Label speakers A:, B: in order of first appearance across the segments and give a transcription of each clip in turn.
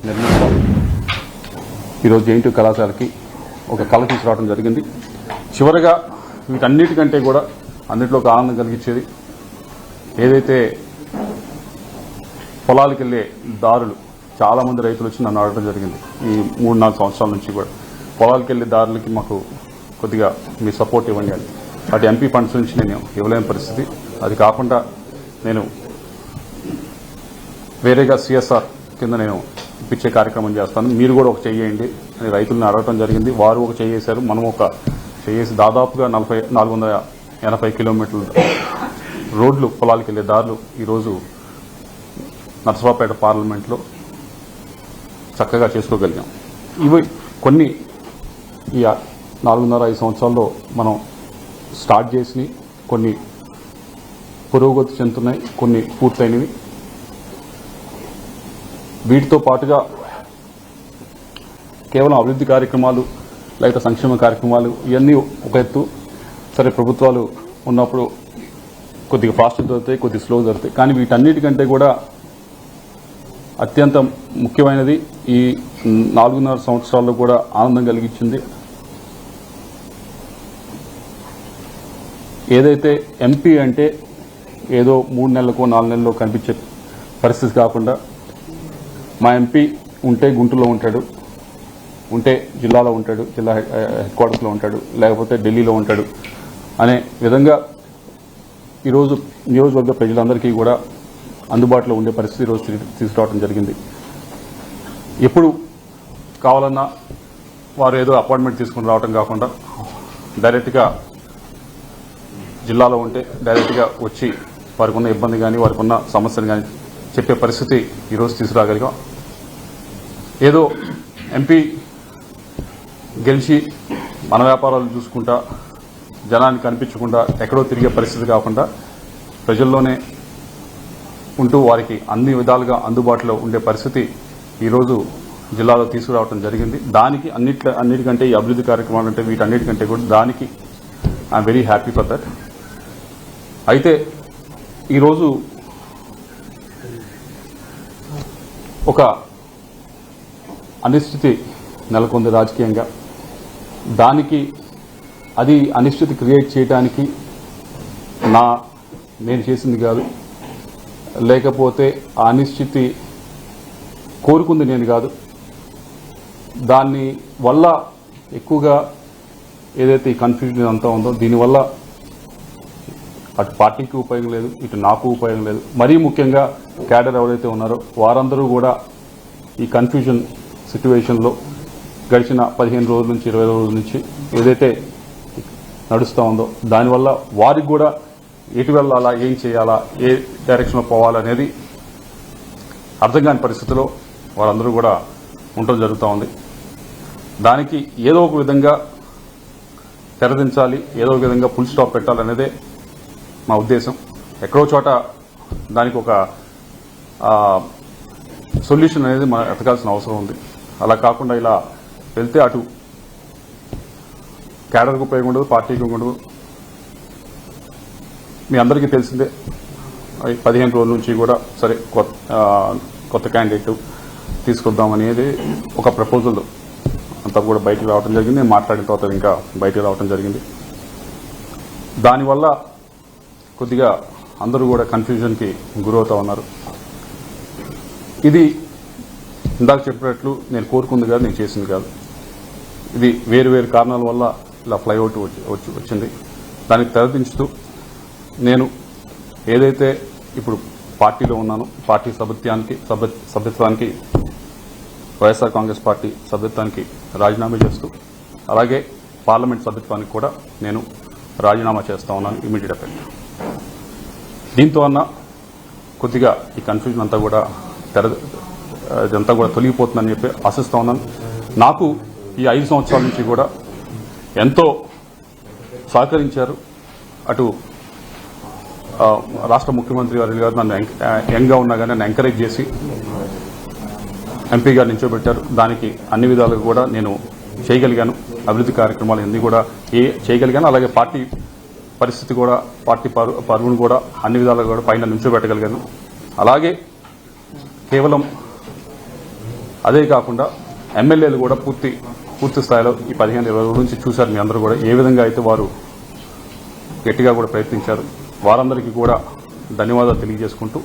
A: నిర్మిస్తాం. ఈరోజు జేఎన్టీ కళాశాలకి ఒక కళ తీసుకురావడం జరిగింది. చివరగా వీటన్నిటికంటే కూడా అన్నింటిలో ఒక ఆనందం కలిగించేది ఏదైతే పొలాలకు వెళ్ళే దారులు, చాలామంది రైతులు వచ్చి నన్ను అడగడం జరిగింది. ఈ 3-4 సంవత్సరాల నుంచి కూడా పొలాలకు వెళ్ళే దారులకి మాకు కొద్దిగా మీ సపోర్ట్ ఇవ్వండి అని. అటు ఎంపీ ఫండ్స్ నుంచి నేను ఇవ్వలేని పరిస్థితి. అది కాకుండా నేను వేరేగా సిఎస్ఆర్ కింద నేను ఇప్పించే కార్యక్రమం చేస్తాను, మీరు కూడా ఒక చెయ్యండి అని రైతులను అడగడం జరిగింది. వారు ఒక చేయేశారు, మనం ఒక చేసి దాదాపుగా 480 కిలోమీటర్ల రోడ్లు, పొలాలకు వెళ్ళే దారులు ఈరోజు నర్సరావుపేట పార్లమెంట్లో చక్కగా చేసుకోగలిగాం. ఇవి కొన్ని ఈ 4.5 సంవత్సరాల్లో మనం స్టార్ట్ చేసి కొన్ని పురోగతి చెందుతున్నాయి, కొన్ని పూర్తయినవి. వీటితో పాటుగా కేవలం అభివృద్ధి కార్యక్రమాలు లేకపోతే సంక్షేమ కార్యక్రమాలు ఇవన్నీ ఒక ఎత్తు. సరే, ప్రభుత్వాలు ఉన్నప్పుడు కొద్దిగా ఫాస్ట్ జరుగుతాయి, కొద్దిగా స్లో జరుగుతాయి. కానీ వీటన్నిటికంటే కూడా అత్యంత ముఖ్యమైనది ఈ 4.5 సంవత్సరాల్లో కూడా ఆనందం కలిగించింది ఏదైతే ఎంపీ అంటే ఏదో 3 నెలలకో 4 నెలల్లో కనిపించే పరిస్థితి కాకుండా, మా ఎంపీ ఉంటే గుంటూరులో ఉంటాడు, ఉంటే జిల్లాలో ఉంటాడు, జిల్లా హెడ్ క్వార్టర్స్లో ఉంటాడు, లేకపోతే ఢిల్లీలో ఉంటాడు అనే విధంగా ఈరోజు నియోజకవర్గ ప్రజలందరికీ కూడా అందుబాటులో ఉండే పరిస్థితి ఈరోజు తీసుకురావడం జరిగింది. ఎప్పుడు కావాలన్నా వారు ఏదో అపాయింట్మెంట్ తీసుకుని రావడం కాకుండా డైరెక్ట్గా జిల్లాలో ఉంటే డైరెక్ట్గా వచ్చి వారికి ఉన్న ఇబ్బంది కానీ వారికి ఉన్న సమస్యలు కానీ చెప్పే పరిస్థితి ఈరోజు తీసుకురాగలిగాం. ఏదో ఎంపీ గెలిచి మన వ్యాపారాలు చూసుకుంటా జనానికి కనిపించకుండా ఎక్కడో తిరిగే పరిస్థితి కాకుండా ప్రజల్లోనే ఉంటూ వారికి అన్ని విధాలుగా అందుబాటులో ఉండే పరిస్థితి ఈరోజు జిల్లాలో తీసుకురావడం జరిగింది. దానికి అన్నిటికంటే ఈ అభివృద్ధి కార్యక్రమాలు అంటే వీటన్నిటికంటే కూడా దానికి I'm very happy for that. అయితే ఈరోజు ఒక అనిశ్చితి నెలకొంది రాజకీయంగా. దానికి అది అనిశ్చితి క్రియేట్ చేయడానికి నేను చేసింది కాదు, లేకపోతే ఆ అనిశ్చితి కోరుకుంది నేను కాదు. దాని వల్ల ఎక్కువగా ఏదైతే ఈ కన్ఫ్యూజన్ అంతా ఉందో దీనివల్ల అటు పార్టీకి ఉపయోగం లేదు, ఇటు నాకు ఉపయోగం లేదు. మరీ ముఖ్యంగా క్యాడర్ ఎవరైతే ఉన్నారో వారందరూ కూడా ఈ కన్ఫ్యూజన్ సిట్యువేషన్లో గడిచిన 15 రోజుల నుంచి 20 రోజుల నుంచి ఏదైతే నడుస్తూ ఉందో దానివల్ల వారికి కూడా ఎటు వెళ్ళాలా, ఏం చేయాలా, ఏ డైరెక్షన్లో పోవాలనేది అర్థం కాని పరిస్థితిలో వారందరూ కూడా ఉండటం జరుగుతూ ఉంది. దానికి ఏదో ఒక విధంగా తెరదించాలి, ఏదో ఒక విధంగా ఫుల్ స్టాప్ పెట్టాలనేదే మా ఉద్దేశం. ఎక్కడో చోట దానికి ఒక సొల్యూషన్ అనేది మనం ఎతకాల్సిన అవసరం ఉంది. అలా కాకుండా ఇలా వెళ్తే అటు క్యాడర్కి ఉపయోగం ఉండదు, పార్టీకి ఉండదు. మీ అందరికీ తెలిసిందే 15 రోజుల నుంచి కూడా సరే కొత్త క్యాండిడేట్ తీసుకొద్దామనేది ఒక ప్రపోజల్ అంతా కూడా బయటకు రావడం జరిగింది. నేను మాట్లాడిన తర్వాత ఇంకా బయటకు రావడం జరిగింది. దానివల్ల కొద్దిగా అందరూ కూడా కన్ఫ్యూజన్కి గురవుతూ ఉన్నారు. ఇది ఇందాక చెప్పినట్లు నేను కోరుకుంది కాదు, నేను చేసింది కాదు. ఇది వేరు వేరు కారణాల వల్ల ఇలా ఫ్లైఓవర్ వచ్చింది. దానికి తెరదించుతూ నేను ఏదైతే ఇప్పుడు పార్టీలో ఉన్నానో పార్టీ సభ్యత్వానికి వైఎస్ఆర్ కాంగ్రెస్ పార్టీ సభ్యత్వానికి రాజీనామా చేస్తూ అలాగే పార్లమెంట్ సభ్యత్వానికి కూడా నేను రాజీనామా చేస్తా ఉన్నాను ఇమీడియట్ ఎఫెక్ట్. దీంతో అన్న కొద్దిగా ఈ కన్ఫ్యూజన్ అంతా కూడా ఇదంతా కూడా తొలగిపోతుందని చెప్పి ఆశిస్తా ఉన్నాను. నాకు ఈ 5 సంవత్సరాల నుంచి కూడా ఎంతో సహకరించారు. అటు రాష్ట్ర ముఖ్యమంత్రి గారు నన్ను యంగ్గా ఉన్నా కానీ నన్ను ఎంకరేజ్ చేసి ఎంపీగా నిల్చోబెట్టారు. దానికి అన్ని విధాలుగా కూడా నేను చేయగలిగాను. అభివృద్ధి కార్యక్రమాలు అన్నీ కూడా చేయగలిగాను. అలాగే పార్టీ పరిస్థితి కూడా పార్టీ పరువును కూడా అన్ని విధాలుగా కూడా పైన నిల్చోబెట్టగలిగాను. అలాగే కేవలం అదే కాకుండా ఎమ్మెల్యేలు కూడా పూర్తి స్థాయిలో ఈ 15-20 రోజుల నుంచి చూశారు మీ అందరూ కూడా ఏ విధంగా అయితే వారు గట్టిగా కూడా ప్రయత్నించారు. వారందరికీ కూడా ధన్యవాదాలు తెలియజేసుకుంటూ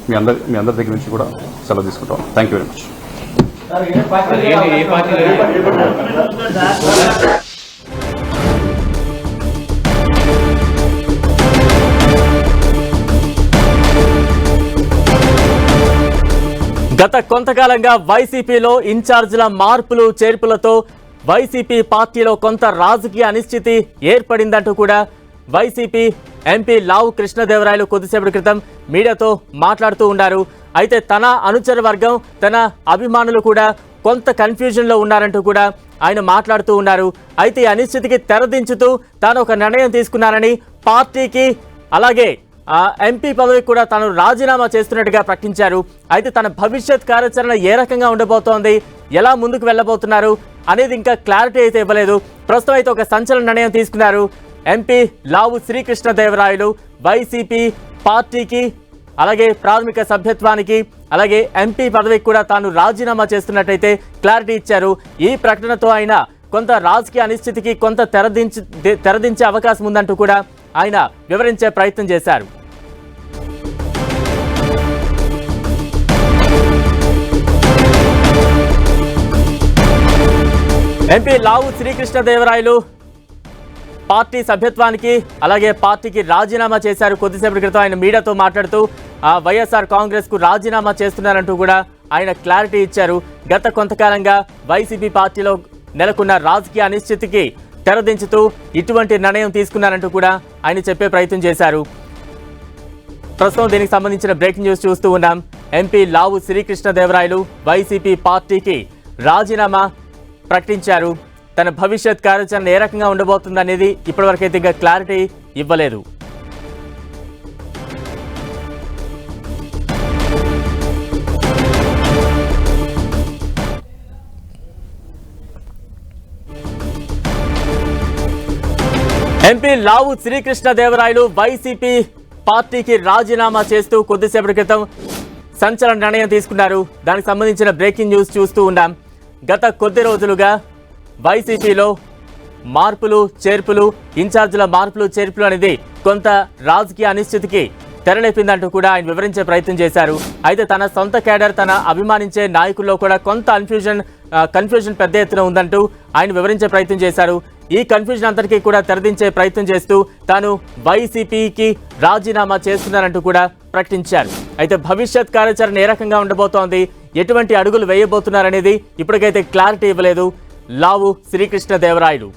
A: మీ అందరి దగ్గర నుంచి కూడా సెలవు తీసుకుంటాం. Thank you very much.
B: గత కొంతకాలంగా వైసీపీలో ఇన్ఛార్జీల మార్పులు చేర్పులతో వైసీపీ పార్టీలో కొంత రాజకీయ అనిశ్చితి ఏర్పడిందంటూ కూడా వైసీపీ ఎంపీ లావు కృష్ణదేవరాయలు కొద్దిసేపటి క్రితం మీడియాతో మాట్లాడుతూ ఉన్నారు. అయితే తన అనుచర వర్గం తన అభిమానులు కూడా కొంత కన్ఫ్యూజన్లో ఉన్నారంటూ కూడా ఆయన మాట్లాడుతూ ఉన్నారు. అయితే ఈ అనిశ్చితికి తెరదించుతూ తాను ఒక నిర్ణయం తీసుకున్నారని పార్టీకి అలాగే ఎంపీ పదవికి కూడా తాను రాజీనామా చేస్తున్నట్టుగా ప్రకటించారు. అయితే తన భవిష్యత్ కార్యాచరణ ఏ రకంగా ఉండబోతోంది, ఎలా ముందుకు వెళ్ళబోతున్నారు అనేది ఇంకా క్లారిటీ అయితే ఇవ్వలేదు. ప్రస్తుతం అయితే ఒక సంచలన నిర్ణయం తీసుకున్నారు. ఎంపీ లావు శ్రీకృష్ణదేవరాయలు వైసీపీ పార్టీకి అలాగే ప్రాథమిక సభ్యత్వానికి అలాగే ఎంపీ పదవికి కూడా తాను రాజీనామా చేస్తున్నట్టయితే క్లారిటీ ఇచ్చారు. ఈ ప్రకటనతో ఆయన కొంత రాజకీయ అనిశ్చితికి కొంత తెరదించే అవకాశం ఉందంటూ కూడా ఆయన వివరించే ప్రయత్నం చేశారు. ఎంపీ లావు శ్రీకృష్ణదేవరాయలు పార్టీ సభ్యత్వానికి అలాగే పార్టీకి రాజీనామా చేశారు. కొద్దిసేపటి క్రితం ఆయన మీడియాతో మాట్లాడుతూ వైఎస్ఆర్ కాంగ్రెస్ కు రాజీనామా చేస్తున్నారంటూ కూడా ఆయన క్లారిటీ ఇచ్చారు. గత కొంతకాలంగా వైసీపీ పార్టీలో నెలకొన్న రాజకీయ అనిశ్చితికి తెరదించుతూ ఇటువంటి నిర్ణయం తీసుకున్నారంటూ కూడా ఆయన చెప్పే ప్రయత్నం చేశారు. ప్రస్తుతం దీనికి సంబంధించిన బ్రేకింగ్ న్యూస్ చూస్తూ ఉన్నాం. ఎంపీ లావు శ్రీకృష్ణదేవరాయలు వైసీపీ పార్టీకి రాజీనామా ప్రకటించారు. తన భవిష్యత్ కార్యాచరణ ఏ రకంగా ఉండబోతుంది అనేది ఇప్పటివరకైతే ఇంకా క్లారిటీ ఇవ్వలేదు. ఎంపీ లావు శ్రీకృష్ణదేవరాయలు వైసీపీ పార్టీకి రాజీనామా చేస్తూ కొద్దిసేపటి క్రితం సంచలన నిర్ణయం తీసుకున్నారు. దానికి సంబంధించిన బ్రేకింగ్ న్యూస్ చూస్తూ ఉన్నాం. గత కొద్ది రోజులుగా వైసీపీలో మార్పులు చేర్పులు ఇన్ఛార్జీల మార్పులు చేర్పులు అనేది కొంత రాజకీయ అనిశ్చితికి తెరలేపిందంటూ కూడా ఆయన వివరించే ప్రయత్నం చేశారు. అయితే తన సొంత కేడర్ తన అభిమానించే నాయకుల్లో కూడా కొంత కన్ఫ్యూజన్ పెద్ద ఎత్తున ఉందంటూ ఆయన వివరించే ప్రయత్నం చేశారు. ఈ కన్ఫ్యూజన్ అంతటికీ కూడా తెరదించే ప్రయత్నం చేస్తూ తాను వైసీపీకి రాజీనామా చేస్తున్నారంటూ కూడా ప్రకటించారు. అయితే భవిష్యత్ కార్యాచరణ ఏ రకంగా ఉండబోతోంది, ఎటువంటి అడుగులు వేయబోతున్నారనేది ఇప్పటికైతే క్లారిటీ ఇవ్వలేదు లావు శ్రీకృష్ణదేవరాయలు.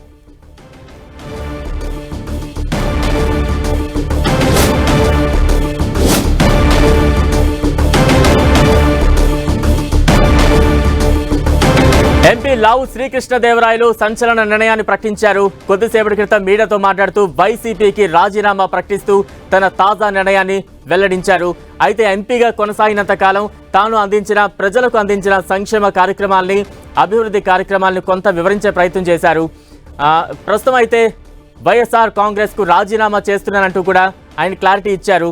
B: ఎంపీ లావు శ్రీకృష్ణదేవరాయలు సంచలన నిర్ణయాన్ని ప్రకటించారు. కొద్దిసేపటి క్రితం మీడియాతో మాట్లాడుతూ వైసీపీకి రాజీనామా ప్రకటిస్తూ తన తాజా నిర్ణయాన్ని వెల్లడించారు. అయితే ఎంపీగా కొనసాగినంత కాలం తాను ప్రజలకు అందించిన సంక్షేమ కార్యక్రమాల్ని అభివృద్ధి కార్యక్రమాలను కొంత వివరించే ప్రయత్నం చేశారు. ప్రస్తుతం అయితే వైఎస్ఆర్ కాంగ్రెస్ కు రాజీనామా చేస్తున్నానంటూ కూడా ఆయన క్లారిటీ ఇచ్చారు.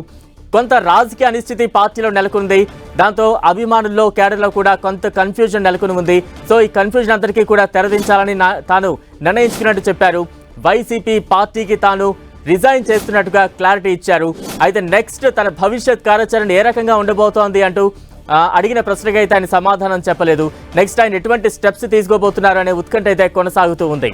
B: కొంత రాజకీయ అనిశ్చితి పార్టీలో నెలకొంది. దాంతో అభిమానుల్లో కేడర్లో కూడా కొంత కన్ఫ్యూజన్ నెలకొని ఉంది. సో ఈ కన్ఫ్యూజన్ అంతటికీ కూడా తెరదించాలని తాను నిర్ణయించుకున్నట్టు చెప్పారు. వైసీపీ పార్టీకి తాను రిజైన్ చేస్తున్నట్టుగా క్లారిటీ ఇచ్చారు. అయితే నెక్స్ట్ తన భవిష్యత్ కార్యాచరణ ఏ రకంగా ఉండబోతోంది అంటూ అడిగిన ప్రశ్నకి అయితే ఆయన సమాధానం చెప్పలేదు. నెక్స్ట్ ఆయన ఎటువంటి స్టెప్స్ తీసుకోబోతున్నారు అనే ఉత్కంఠ అయితే కొనసాగుతూ ఉంది.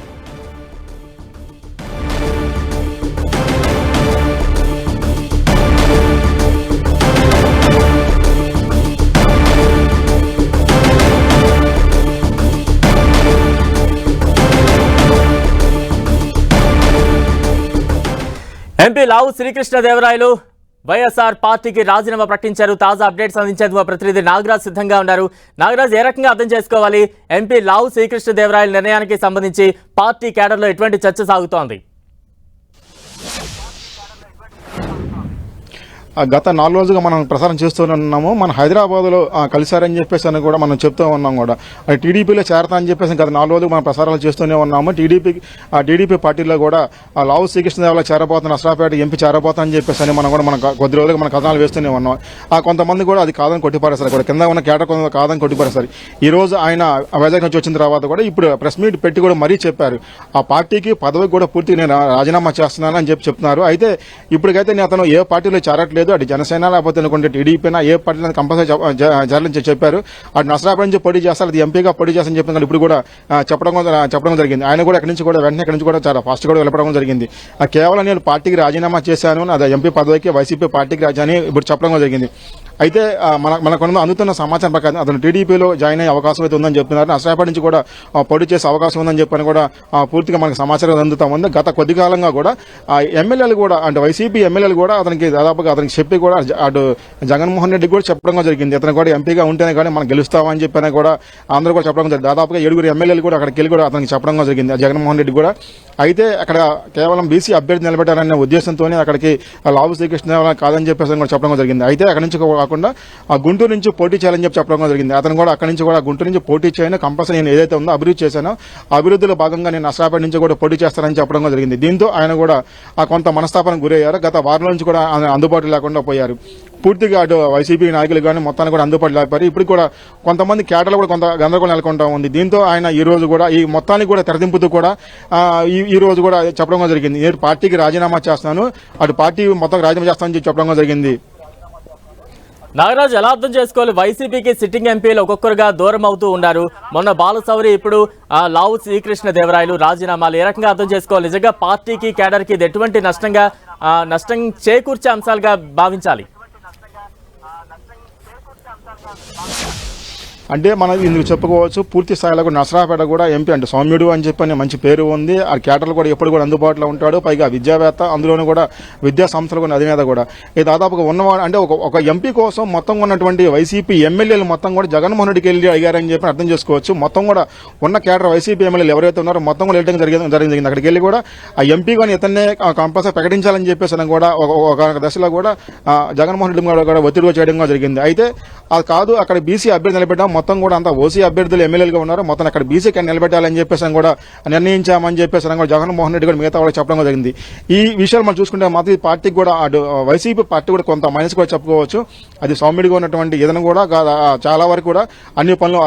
B: ఎంపీ లావు శ్రీకృష్ణదేవరాయలు వైఎస్ఆర్ పార్టీకి రాజీనామా ప్రకటించారు. తాజా అప్డేట్స్ అందించేందుకు మా ప్రతినిధి నాగరాజ్ సిద్ధంగా ఉన్నారు. నాగరాజ్, ఏ రకంగా అర్థం చేసుకోవాలి ఎంపీ లావు శ్రీకృష్ణదేవరాయల నిర్ణయానికి సంబంధించి పార్టీ కేడర్లో ఎటువంటి చర్చ సాగుతోంది?
C: గత 4 రోజులుగా మనం ప్రసారం చేస్తూనే ఉన్నాము. మన హైదరాబాద్లో కలిశారని చెప్పేసి అని కూడా మనం చెప్తూ ఉన్నాం కూడా. అది టీడీపీలో చేరతా అని చెప్పేసి గత 4 రోజులు మనం ప్రసారాలు చేస్తూనే ఉన్నాము. టీడీపీ పార్టీలో కూడా లావు శ్రీకృష్ణదేవరాయలు చేరబోతున్న నర్సరావుపేట ఎంపీ చేరబోతా అని చెప్పేసి అని మనం కూడా మనం కొద్ది రోజులుగా మన కథనాలు వేస్తూనే ఉన్నాం. కొంతమంది కూడా అది కాదని కొట్టిపారేస్తారు కూడా, కింద ఉన్న కేటర్ కొంత కాదని కొట్టిపారేస్తారు. ఈ రోజు ఆయన వైజాగ్ నుంచి వచ్చిన తర్వాత కూడా ఇప్పుడు ప్రెస్ మీట్ పెట్టి కూడా మరీ చెప్పారు, ఆ పార్టీకి పదవికి కూడా పూర్తిగా నేను రాజీనామా చేస్తున్నాను అని చెప్తున్నారు. అయితే ఇప్పటికైతే నేను అతను ఏ పార్టీలో చేరట్లేదు, అటు జనసేన లేకపోతే అనుకుంటే టీడీపీనా ఏ పార్టీలో కంపల్సరీ చేరాలని చెప్పారు. అటు నర్సరావుపేట నుంచి పోటీ చేస్తారు, అది ఎంపీగా పోటీ చేస్తారని చెప్పిన ఇప్పుడు కూడా చెప్పడం జరిగింది. ఆయన కూడా ఇక్కడి నుంచి కూడా వెంటనే ఇక్కడి నుంచి కూడా చాలా ఫాస్ట్ కూడా వెళ్ళడం జరిగింది. కేవలం నేను పార్టీకి రాజీనామా చేశాను, అది ఎంపీ పదవికి వైసీపీ పార్టీకి రాజాని ఇప్పుడు చెప్పడం జరిగింది. అయితే మనకు అందుతున్న సమాచారం ప్రకారం అతను టీడీపీలో జాయిన్ అయ్యే అవకాశం అయితే ఉందని చెప్తున్నారు. నర్సరావుపేట నుంచి కూడా పోటీ చేసే అవకాశం ఉందని చెప్పని కూడా పూర్తిగా మనకు సమాచారం అందుతా ఉంది. గత కొద్ది కాలంగా కూడా ఎమ్మెల్యేలు కూడా అంటే వైసీపీ ఎమ్మెల్యేలు కూడా అతనికి దాదాపుగా అతనికి చెప్పి కూడా అటు జగన్మోహన్ రెడ్డి కూడా చెప్పడం జరిగింది, ఇతను కూడా ఎంపీగా ఉంటేనే కానీ మనం గెలుస్తామని చెప్పని కూడా అందరూ కూడా చెప్పడం జరిగింది. దాదాపుగా 7 ఎమ్మెల్యేలు కూడా అక్కడికి వెళ్ళి కూడా అతనికి చెప్పడం జరిగింది జగన్మోహన్ రెడ్డి కూడా. అయితే అక్కడ కేవలం బీసీ అభ్యర్థి నిలబెట్టాలనే ఉద్దేశంతోనే అక్కడికి లావు శ్రీకృష్ణదేవరాయలు కాదని చెప్పేసి కూడా చెప్పడం జరిగింది. అయితే అక్కడి నుంచి కాకుండా గుంటూరు నుంచి పోటీ చేయాలని చెప్పడం జరిగింది. అతను కూడా అక్కడి నుంచి కూడా గుంటూరు నుంచి పోటీ చేయను, కంపల్సరీ నేను ఏదైతే ఉందో అభివృద్ధి చేశానో అభివృద్ధిలో భాగంగా నేను నర్సరావుపేట నుంచి కూడా పోటీ చేస్తానని చెప్పడం జరిగింది. దీంతో ఆయన కూడా కొంత మనస్తాపానికి గురయ్యారు. గత వారం నుంచి కూడా అందుబాటులో లేకుండా పోయారు. పూర్తిగా అటు వైసీపీ నాయకులు కానీ మొత్తాన్ని కూడా అందుబాటులో లేకపోయారు. ఇప్పుడు కూడా కొంతమంది కేటర్లు కూడా కొంత గందరగోళం నెలకొంటా ఉంది. దీంతో ఆయన ఈ రోజు కూడా ఈ మొత్తానికి కూడా తెరదింపుతూ కూడా ఈ రోజు కూడా చెప్పడం జరిగింది, నేను పార్టీకి రాజీనామా చేస్తాను, అటు పార్టీ మొత్తం రాజీనామా చేస్తానని చెప్పడం జరిగింది.
B: నాగరాజు, ఎలా అర్థం చేసుకోవాలి? వైసీపీకి సిట్టింగ్ ఎంపీలు ఒక్కొక్కరుగా దూరం అవుతూ ఉన్నారు. మొన్న బాలశౌరి, ఇప్పుడు లావు శ్రీకృష్ణదేవరాయలు రాజీనామాలు. ఏ రకంగా అర్థం చేసుకోవాలి? నిజంగా పార్టీకి కేడర్కి ఇది ఎటువంటి నష్టం చేకూర్చే అంశాలుగా భావించాలి?
C: అంటే మనం ఇందుకు చెప్పుకోవచ్చు, పూర్తి స్థాయిలో కూడా నర్సరావుపేట కూడా ఎంపీ అంటే సౌమ్యుడు అని చెప్పని మంచి పేరు ఉంది. ఆ కేటర్లు కూడా ఎప్పుడు కూడా అందుబాటులో ఉంటాడు. పైగా విద్యావేత్త, అందులోనూ కూడా విద్యా సంస్థలు కూడా అధినేత కూడా. ఇది దాదాపుగా ఉన్నవాడు అంటే ఒక ఎంపీ కోసం మొత్తం ఉన్నటువంటి వైసీపీ ఎమ్మెల్యేలు మొత్తం కూడా జగన్మోహన్ రెడ్డికి వెళ్ళి అడిగారని చెప్పి అర్థం చేసుకోవచ్చు. మొత్తం కూడా ఉన్న కేటర్ వైసీపీ ఎమ్మెల్యేలు ఎవరైతే ఉన్నారో మొత్తం కూడా వెళ్ళడం జరిగింది. అక్కడికి వెళ్ళి కూడా ఆ ఎంపీ కానీ ఇతన్నే కంపల్సరీ ప్రకటించాలని చెప్పేసి కూడా ఒక దశలో కూడా జగన్మోహన్ రెడ్డి కూడా ఒత్తిడిగా చేయడం జరిగింది. అయితే అది కాదు, అక్కడ బీసీ అభ్యర్థి నిలబెట్టాం, మొత్తం కూడా అంతా ఓసీ అభ్యర్థులు ఎమ్మెల్యేలుగా ఉన్నారు, మొత్తం అక్కడ బీసీ నిలబెట్టాలని చెప్పేసి కూడా నిర్ణయించామని చెప్పేసి కూడా జగన్మోహన్ రెడ్డి కూడా మిగతా వాళ్ళకి చెప్పడం జరిగింది. ఈ విషయాలు మనం చూసుకుంటే మాత్రం ఈ పార్టీకి కూడా అటు వైసీపీ పార్టీ కూడా కొంత మైనస్ కూడా చెప్పుకోవచ్చు. అది సౌమ్యుడిగా ఉన్నటువంటి ఇతను కూడా చాలా వరకు కూడా అన్ని పనులు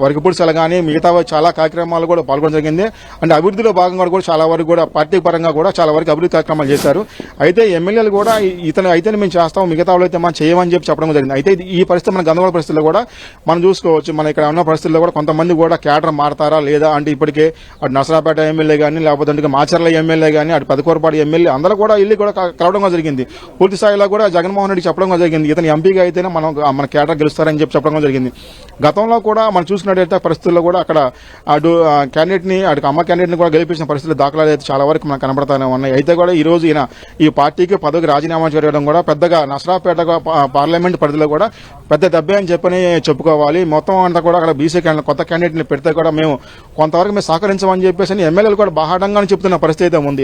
C: వరకపూడిసలు కానీ మిగతా చాలా కార్యక్రమాలు కూడా పాల్గొనడం జరిగింది. అంటే అభివృద్ధిలో భాగంగా కూడా చాలా వరకు కూడా పార్టీ పరంగా కూడా చాలా వరకు అభివృద్ధి కార్యక్రమాలు చేశారు. అయితే ఎమ్మెల్యేలు కూడా ఇతను అయితే మేము చేస్తాం, మిగతా వాళ్ళు అయితే మనం చేయమని చెప్పడం జరిగింది. అయితే ఈ పరిస్థితి మన గందరగోళ పరిస్థితుల్లో కూడా మనం చూసుకోవచ్చు. మన ఇక్కడ ఉన్న పరిస్థితుల్లో కూడా కొంతమంది కూడా కేడర్ మారతారా లేదా అంటే ఇప్పటికే అటు నర్సరావుపేట ఎమ్మెల్యే కానీ లేకపోతే అంటే మాచర్ల ఎమ్మెల్యే కానీ అటు పెదకూరపాడు ఎమ్మెల్యే అందరూ కూడా ఇల్లు కూడా కలవడం జరిగింది. పూర్తి స్థాయిలో కూడా జగన్మోహన్ రెడ్డి చెప్పడం జరిగింది, ఇతను ఎంపీగా అయితేనే మన కేడర్ గెలుస్తారని చెప్పడం జరిగింది. గతంలో కూడా మనం చూసుకున్నట్టయితే పరిస్థితుల్లో కూడా అక్కడ అటు అమ్మ క్యాండిడేట్ ని కూడా గెలిపించిన పరిస్థితులు దాఖలాలు అయితే చాలా వరకు మనకు కనబడతానే ఉన్నాయి. అయితే కూడా ఈ రోజు ఈయన ఈ పార్టీకి పదవికి రాజీనామా చేయడం కూడా పెద్దగా నర్సరావుపేట పార్లమెంట్ పరిధిలో కూడా పెద్ద దెబ్బే అని చెప్పుకోవాలి. మొత్తం అంతా కూడా అక్కడ బీసీ కొత్త క్యాండిడేట్ ని పెడితే కూడా మేము కొంతవరకు మేము సహకరించమని చెప్పేసి ఎమ్మెల్యేలు కూడా బాహాటంగానే చెప్తున్న పరిస్థితి ఉంది.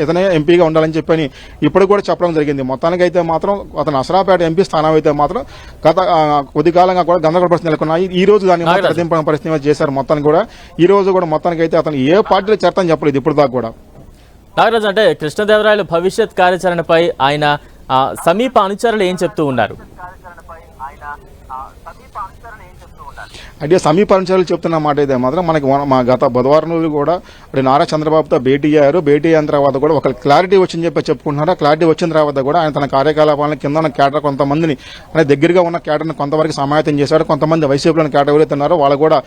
C: ఇతనే ఎంపీగా ఉండాలని చెప్పని ఇప్పుడు కూడా చెప్పడం జరిగింది. మొత్తానికి అయితే మాత్రం అతను నర్సరావుపేట ఎంపీ స్థానం అయితే మాత్రం గత కొద్ది కాలంగా కూడా గందరగోళ పరిస్థితి నెలకొన్నాయి. ఈ రోజు దాన్ని ప్రతింపడం పరిస్థితి చేశారు. మొత్తానికి కూడా ఈ రోజు కూడా మొత్తానికి అయితే అతను ఏ పార్టీలో చేరతాని చెప్పలేదు ఇప్పుడు దాకా కూడా.
B: నాగరాజు, అంటే కృష్ణదేవరాయలు భవిష్యత్ కార్యాచరణపై ఆయన సమీప అనుచరులు ఏం చెప్తూ ఉన్నారు?
C: అంటే సమీప అనుచరులు చెప్తున్న మాట అయితే మాత్రం మనకి మా గత బుధవారం రోజు కూడా నారా చంద్రబాబుతో భేటీ అయ్యారు. భేటీ అయిన తర్వాత కూడా ఒక క్లారిటీ వచ్చిందని చెప్పి చెప్పుకుంటున్నారు. క్లారిటీ వచ్చిన తర్వాత కూడా ఆయన తన కార్యకలాపాలను కింద ఉన్న కేటర్ కొంతమందిని అంటే దగ్గరగా ఉన్న కేటర్ని కొంతవరకు సమాయత్తం చేశారు. కొంతమంది వైసీపీలోని కేటర్ ఎవరైతే ఉన్నారో వాళ్ళు కూడా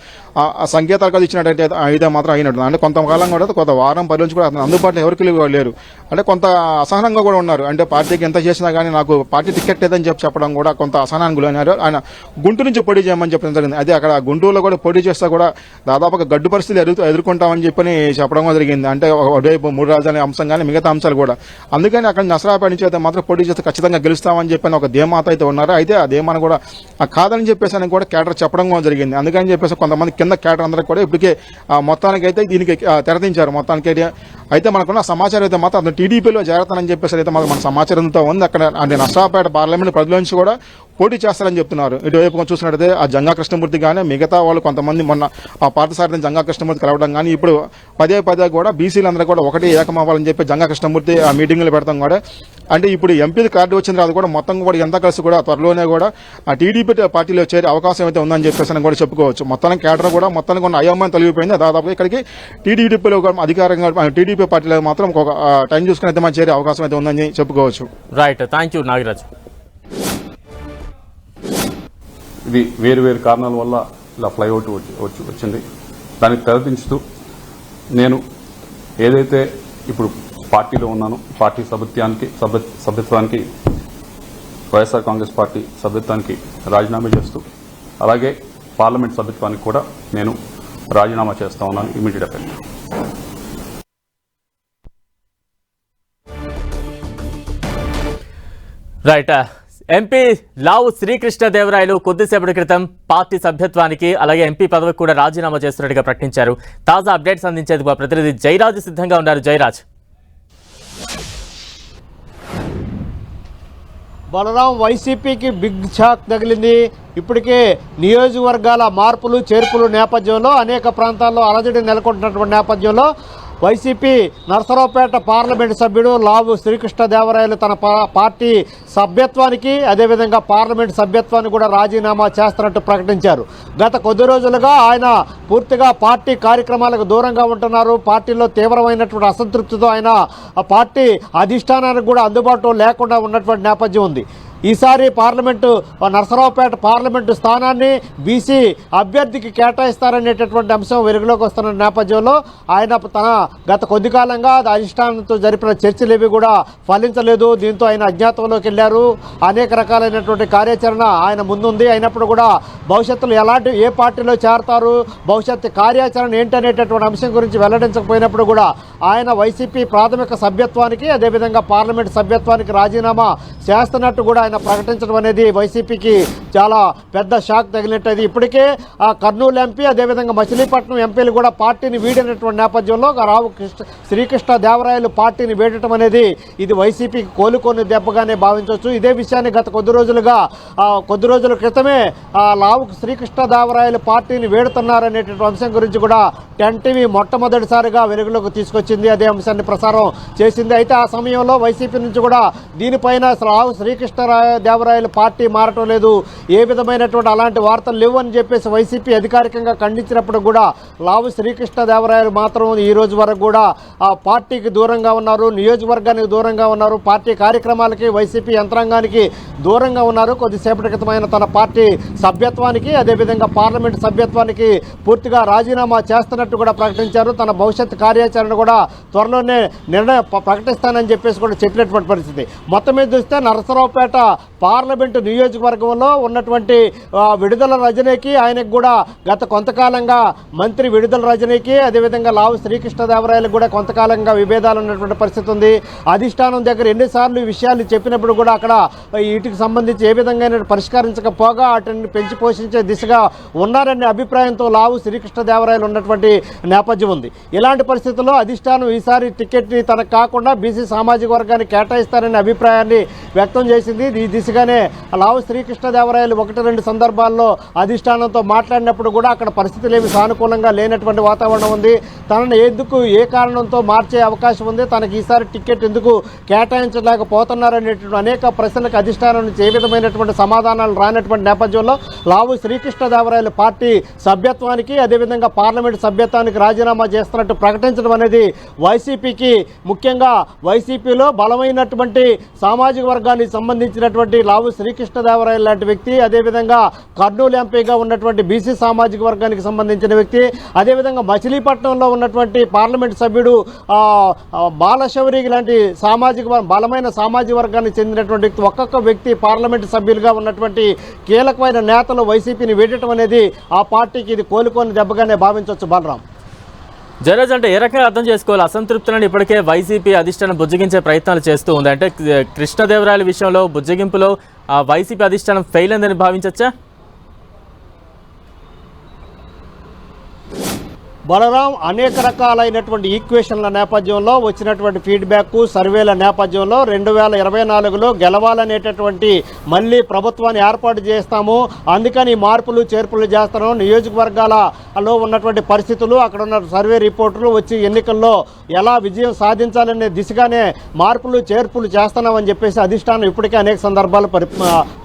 C: ఆ సంకేతాలు ఇచ్చినట్టయితే అయితే మాత్రం అయినట్టు. అంటే కొంతకాలం కూడా కొంత వారం 10 నుంచి కూడా అతను అందుబాటులో ఎవరికి లేరు. అంటే కొంత అసహనంగా కూడా ఉన్నారు. అంటే పార్టీకి ఎంత చేసినా కానీ నాకు పార్టీ టికెట్ లేదని చెప్పడం కూడా కొంత అసహనానికి గురైనారు. ఆయన గుంటూరు నుంచి పోటీ చేయమని చెప్పడం జరిగింది. అదే అక్కడ గుంటూరులో కూడా పోటీ చేస్తా కూడా దాదాపుగా గడ్డు పరిస్థితులు ఎదుర్కొంటామని చెప్పని చెప్పడం జరిగింది. అంటే ఒకవైపు 3 రాజధాని అంశం కానీ మిగతా అంశాలు కూడా. అందుకని అక్కడ నసరాపేట నుంచి అయితే మాత్రం పోటీ చేస్తే ఖచ్చితంగా గెలుస్తామని చెప్పని ఒక ధీమాత అయితే ఉన్నారు. అయితే ఆ ధీమాను కూడా కాదని చెప్పేసి అని కూడా కేటర్ చెప్పడం కూడా జరిగింది. అందుకని చెప్పేసి కొంతమంది కింద కేటర్ అందరూ కూడా ఇప్పటికే మొత్తానికి అయితే దీనికి తెరదించారు మొత్తానికి. అయితే మనకున్న సమాచారం అయితే మాత్రం అతను టీడీపీలో చేరతానని చెప్పేసి అయితే మన సమాచారంతో ఉంది. అక్కడ అంటే నర్సరావుపేట పార్లమెంట్ పరిధిలో నుంచి కూడా పోటీ చేస్తారని చెప్తున్నారు. ఇటువైపు చూసినట్టయితే ఆ జంగా కృష్ణమూర్తి కానీ మిగతా వాళ్ళు కొంతమంది మొన్న ఆ పార్థసారథిని జంగా కృష్ణమూర్తి కలవడం కానీ ఇప్పుడు పదే కూడా బీసీలందరూ కూడా ఒకటి ఏకమవ్వాలని చెప్పి జంగా కృష్ణమూర్తి ఆ మీటింగ్లు పెడతాం కూడా. అంటే ఇప్పుడు ఎంపీ కార్డు వచ్చిన తర్వాత కూడా మొత్తం కూడా ఎంత కలిసి కూడా త్వరలోనే కూడా ఆ టీడీపీ పార్టీలో చేరే అవకాశం అయితే ఉందని చెప్పేసి కూడా చెప్పుకోవచ్చు. మొత్తానికి కేడర్ కూడా మొత్తానికి ఉన్న అయోమయం తొలగిపోయింది. దాదాపు ఇక్కడికి టీడీపీలో అధికారంగా టీడీపీ పార్టీలో మాత్రం ఒక టైం చూసుకుని అయితే మనం చేరే అవకాశం అయితే ఉందని చెప్పుకోవచ్చు.
B: Right, thank you Nagaraj.
A: ఇది వేరు కారణాల వల్ల ఇలా ఫ్లైఓవర్ వచ్చింది. దానికి తెరదించుతూ నేను ఏదైతే ఇప్పుడు పార్టీలో ఉన్నానో పార్టీ సభ్యత్వానికి వైఎస్ఆర్ కాంగ్రెస్ పార్టీ సభ్యత్వానికి రాజీనామా చేస్తూ అలాగే పార్లమెంట్ సభ్యత్వానికి కూడా నేను రాజీనామా చేస్తా ఉన్నాను ఇమీడియట్ ఎఫెక్ట్.
B: రైట్, ఎంపీ లావు శ్రీకృష్ణదేవరాయలు కొద్దిసేపటి క్రితం పార్టీ సభ్యత్వానికి అలాగే ఎంపీ పదవికి కూడా రాజీనామా చేస్తున్నట్టుగా ప్రకటించారు. తాజా అప్డేట్స్ అందించేందుకు మా ప్రతినిధి జయరాజ్ సిద్ధంగా ఉన్నారు. జయరాజ్.
D: బలరాం, వైసీపీకి బిగ్ షాక్ తగిలింది. ఇప్పటికే నియోజకవర్గాల మార్పులు చేర్పులు నేపథ్యంలో అనేక ప్రాంతాల్లో అలజడి నెలకొంటున్నటువంటి నేపథ్యంలో వైసీపీ నర్సరావుపేట పార్లమెంటు సభ్యుడు లావు శ్రీకృష్ణదేవరాయలు తన పార్టీ సభ్యత్వానికి అదేవిధంగా పార్లమెంటు సభ్యత్వాన్ని కూడా రాజీనామా చేస్తున్నట్టు ప్రకటించారు. గత కొద్ది రోజులుగా ఆయన పూర్తిగా పార్టీ కార్యక్రమాలకు దూరంగా ఉంటున్నారు. పార్టీలో తీవ్రమైనటువంటి అసంతృప్తితో ఆయన పార్టీ అధిష్టానానికి కూడా అందుబాటులో లేకుండా ఉన్నటువంటి నేపథ్యం ఉంది. ఈసారి నర్సరావుపేట పార్లమెంటు స్థానాన్ని బీసీ అభ్యర్థికి కేటాయిస్తారనేటటువంటి అంశం వెలుగులోకి వస్తున్న నేపథ్యంలో ఆయన గత కొద్ది కాలంగా అధిష్టానంతో జరిపిన చర్చలు కూడా ఫలించలేదు. దీంతో ఆయన అజ్ఞాతంలోకి వెళ్ళారు. అనేక రకాలైనటువంటి కార్యాచరణ ఆయన ముందుంది. అయినప్పుడు కూడా భవిష్యత్తులో ఏ పార్టీలో చేరతారు, భవిష్యత్తు కార్యాచరణ ఏంటనేటటువంటి అంశం గురించి వెల్లడించకపోయినప్పుడు కూడా ఆయన వైసీపీ ప్రాథమిక సభ్యత్వానికి అదేవిధంగా పార్లమెంటు సభ్యత్వానికి రాజీనామా చేస్తున్నట్టు కూడా ఆయన ప్రకటించడం అనేది వైసీపీకి చాలా పెద్ద షాక్ తగిలినట్టు. ఇప్పటికే కర్నూలు ఎంపీ అదేవిధంగా మచిలీపట్నం ఎంపీలు కూడా పార్టీని వీడినటువంటి నేపథ్యంలో శ్రీకృష్ణదేవరాయలు పార్టీని వీడటం అనేది ఇది వైసీపీకి కోలుకొని దెబ్బగానే భావించవచ్చు. ఇదే విషయాన్ని గత కొద్ది రోజుల క్రితమే లావు శ్రీకృష్ణదేవరాయలు పార్టీని వీడుతున్నారనేటువంటి అంశం గురించి కూడా 10 టీవీ మొట్టమొదటిసారిగా వెలుగులోకి తీసుకొచ్చింది. అదే అంశాన్ని ప్రసారం చేసింది. అయితే ఆ సమయంలో వైసీపీ నుంచి కూడా దీనిపైన లావు శ్రీకృష్ణదేవరాయలు పార్టీ మారటం లేదు, ఏ విధమైనటువంటి అలాంటి వార్తలు లేవు అని చెప్పేసి వైసీపీ అధికారికంగా ఖండించినప్పుడు కూడా లావు శ్రీకృష్ణదేవరాయలు మాత్రం ఈ రోజు వరకు కూడా ఆ పార్టీకి దూరంగా ఉన్నారు, నియోజకవర్గానికి దూరంగా ఉన్నారు, పార్టీ కార్యక్రమాలకి వైసీపీ యంత్రాంగానికి దూరంగా ఉన్నారు. కొద్దిసేపటి క్రితమైన తన పార్టీ సభ్యత్వానికి అదేవిధంగా పార్లమెంటు సభ్యత్వానికి పూర్తిగా రాజీనామా చేస్తున్నట్టు కూడా ప్రకటించారు. తన భవిష్యత్ కార్యాచరణ కూడా త్వరలోనే నిర్ణయం ప్రకటిస్తానని చెప్పేసి కూడా చెప్పినటువంటి పరిస్థితి. మొత్తం మీద చూస్తే నరసరావుపేట పార్లమెంటు నియోజకవర్గంలో ఉన్నటువంటి విడుదల రజనీకి ఆయనకు కూడా గత కొంతకాలంగా మంత్రి విడుదల రజనీకి అదేవిధంగా లావు శ్రీకృష్ణదేవరాయలకు కూడా కొంతకాలంగా విభేదాలు ఉన్నటువంటి పరిస్థితి ఉంది. అధిష్టానం దగ్గర ఎన్నిసార్లు ఈ విషయాలు చెప్పినప్పుడు కూడా అక్కడ వీటికి సంబంధించి ఏ విధంగా పరిష్కరించకపోగా వాటిని పెంచి పోషించే దిశగా ఉన్నారనే అభిప్రాయంతో లావు శ్రీకృష్ణదేవరాయలు ఉన్నటువంటి నేపథ్యం ఉంది. ఇలాంటి పరిస్థితుల్లో అధిష్టానం ఈసారి టికెట్ని తనకు కాకుండా బీసీ సామాజిక వర్గాన్ని కేటాయిస్తారనే అభిప్రాయాన్ని వ్యక్తం చేసింది. ఈ దిశగానే లావు శ్రీకృష్ణదేవరాయలు 1-2 సందర్భాల్లో అధిష్టానంతో మాట్లాడినప్పుడు కూడా అక్కడ పరిస్థితులు ఏమి సానుకూలంగా లేనటువంటి వాతావరణం ఉంది. తనను ఏ కారణంతో మార్చే అవకాశం ఉంది, తనకి ఈసారి టికెట్ ఎందుకు కేటాయించలేకపోతున్నారనేటువంటి అనేక ప్రశ్నలకు అధిష్టానం నుంచి ఏ విధమైనటువంటి సమాధానాలు రానటువంటి నేపథ్యంలో లావు శ్రీకృష్ణదేవరాయలు పార్టీ సభ్యత్వానికి అదేవిధంగా పార్లమెంటు సభ్యత్వానికి రాజీనామా చేస్తున్నట్టు ప్రకటించడం అనేది వైసీపీకి ముఖ్యంగా వైసీపీలో బలమైనటువంటి సామాజిక వర్గానికి సంబంధించిన ఉన్నటువంటి లావు శ్రీకృష్ణదేవరాయలు లాంటి వ్యక్తి, అదేవిధంగా కర్నూలు ఎంపీగా ఉన్నటువంటి బీసీ సామాజిక వర్గానికి సంబంధించిన వ్యక్తి, అదేవిధంగా మచిలీపట్నంలో ఉన్నటువంటి పార్లమెంట్ సభ్యుడు బాలశౌరి లాంటి బలమైన సామాజిక వర్గానికి చెందినటువంటి వ్యక్తి, ఒక్కొక్క వ్యక్తి పార్లమెంట్ సభ్యులుగా ఉన్నటువంటి కీలకమైన నేతలు వైసీపీని వీడటం అనేది ఆ పార్టీకి ఇది కోలుకోని దెబ్బగానే భావించవచ్చు. బలరాం,
B: జయరాజ్, అంటే ఏ రకంగా అర్థం చేసుకోవాలి? అసంతృప్తులను ఇప్పటికే వైసీపీ అధిష్టానం బుజ్జగించే ప్రయత్నాలు చేస్తూ ఉంది. అంటే కృష్ణదేవరాయల విషయంలో బుజ్జగింపులో వైసీపీ అధిష్టానం ఫెయిల్ అయిందని భావించవచ్చా?
D: బలరాం, అనేక రకాలైనటువంటి ఈక్వేషన్ల నేపథ్యంలో వచ్చినటువంటి ఫీడ్బ్యాక్ సర్వేల నేపథ్యంలో 2024లో గెలవాలనేటటువంటి మళ్ళీ ప్రభుత్వాన్ని ఏర్పాటు చేస్తాము, అందుకని మార్పులు చేర్పులు చేస్తాము, నియోజకవర్గాలలో ఉన్నటువంటి పరిస్థితులు, అక్కడ ఉన్న సర్వే రిపోర్టులు వచ్చి ఎన్నికల్లో ఎలా విజయం సాధించాలనే దిశగానే మార్పులు చేర్పులు చేస్తున్నామని చెప్పేసి అధిష్టానం ఇప్పటికే అనేక సందర్భాలు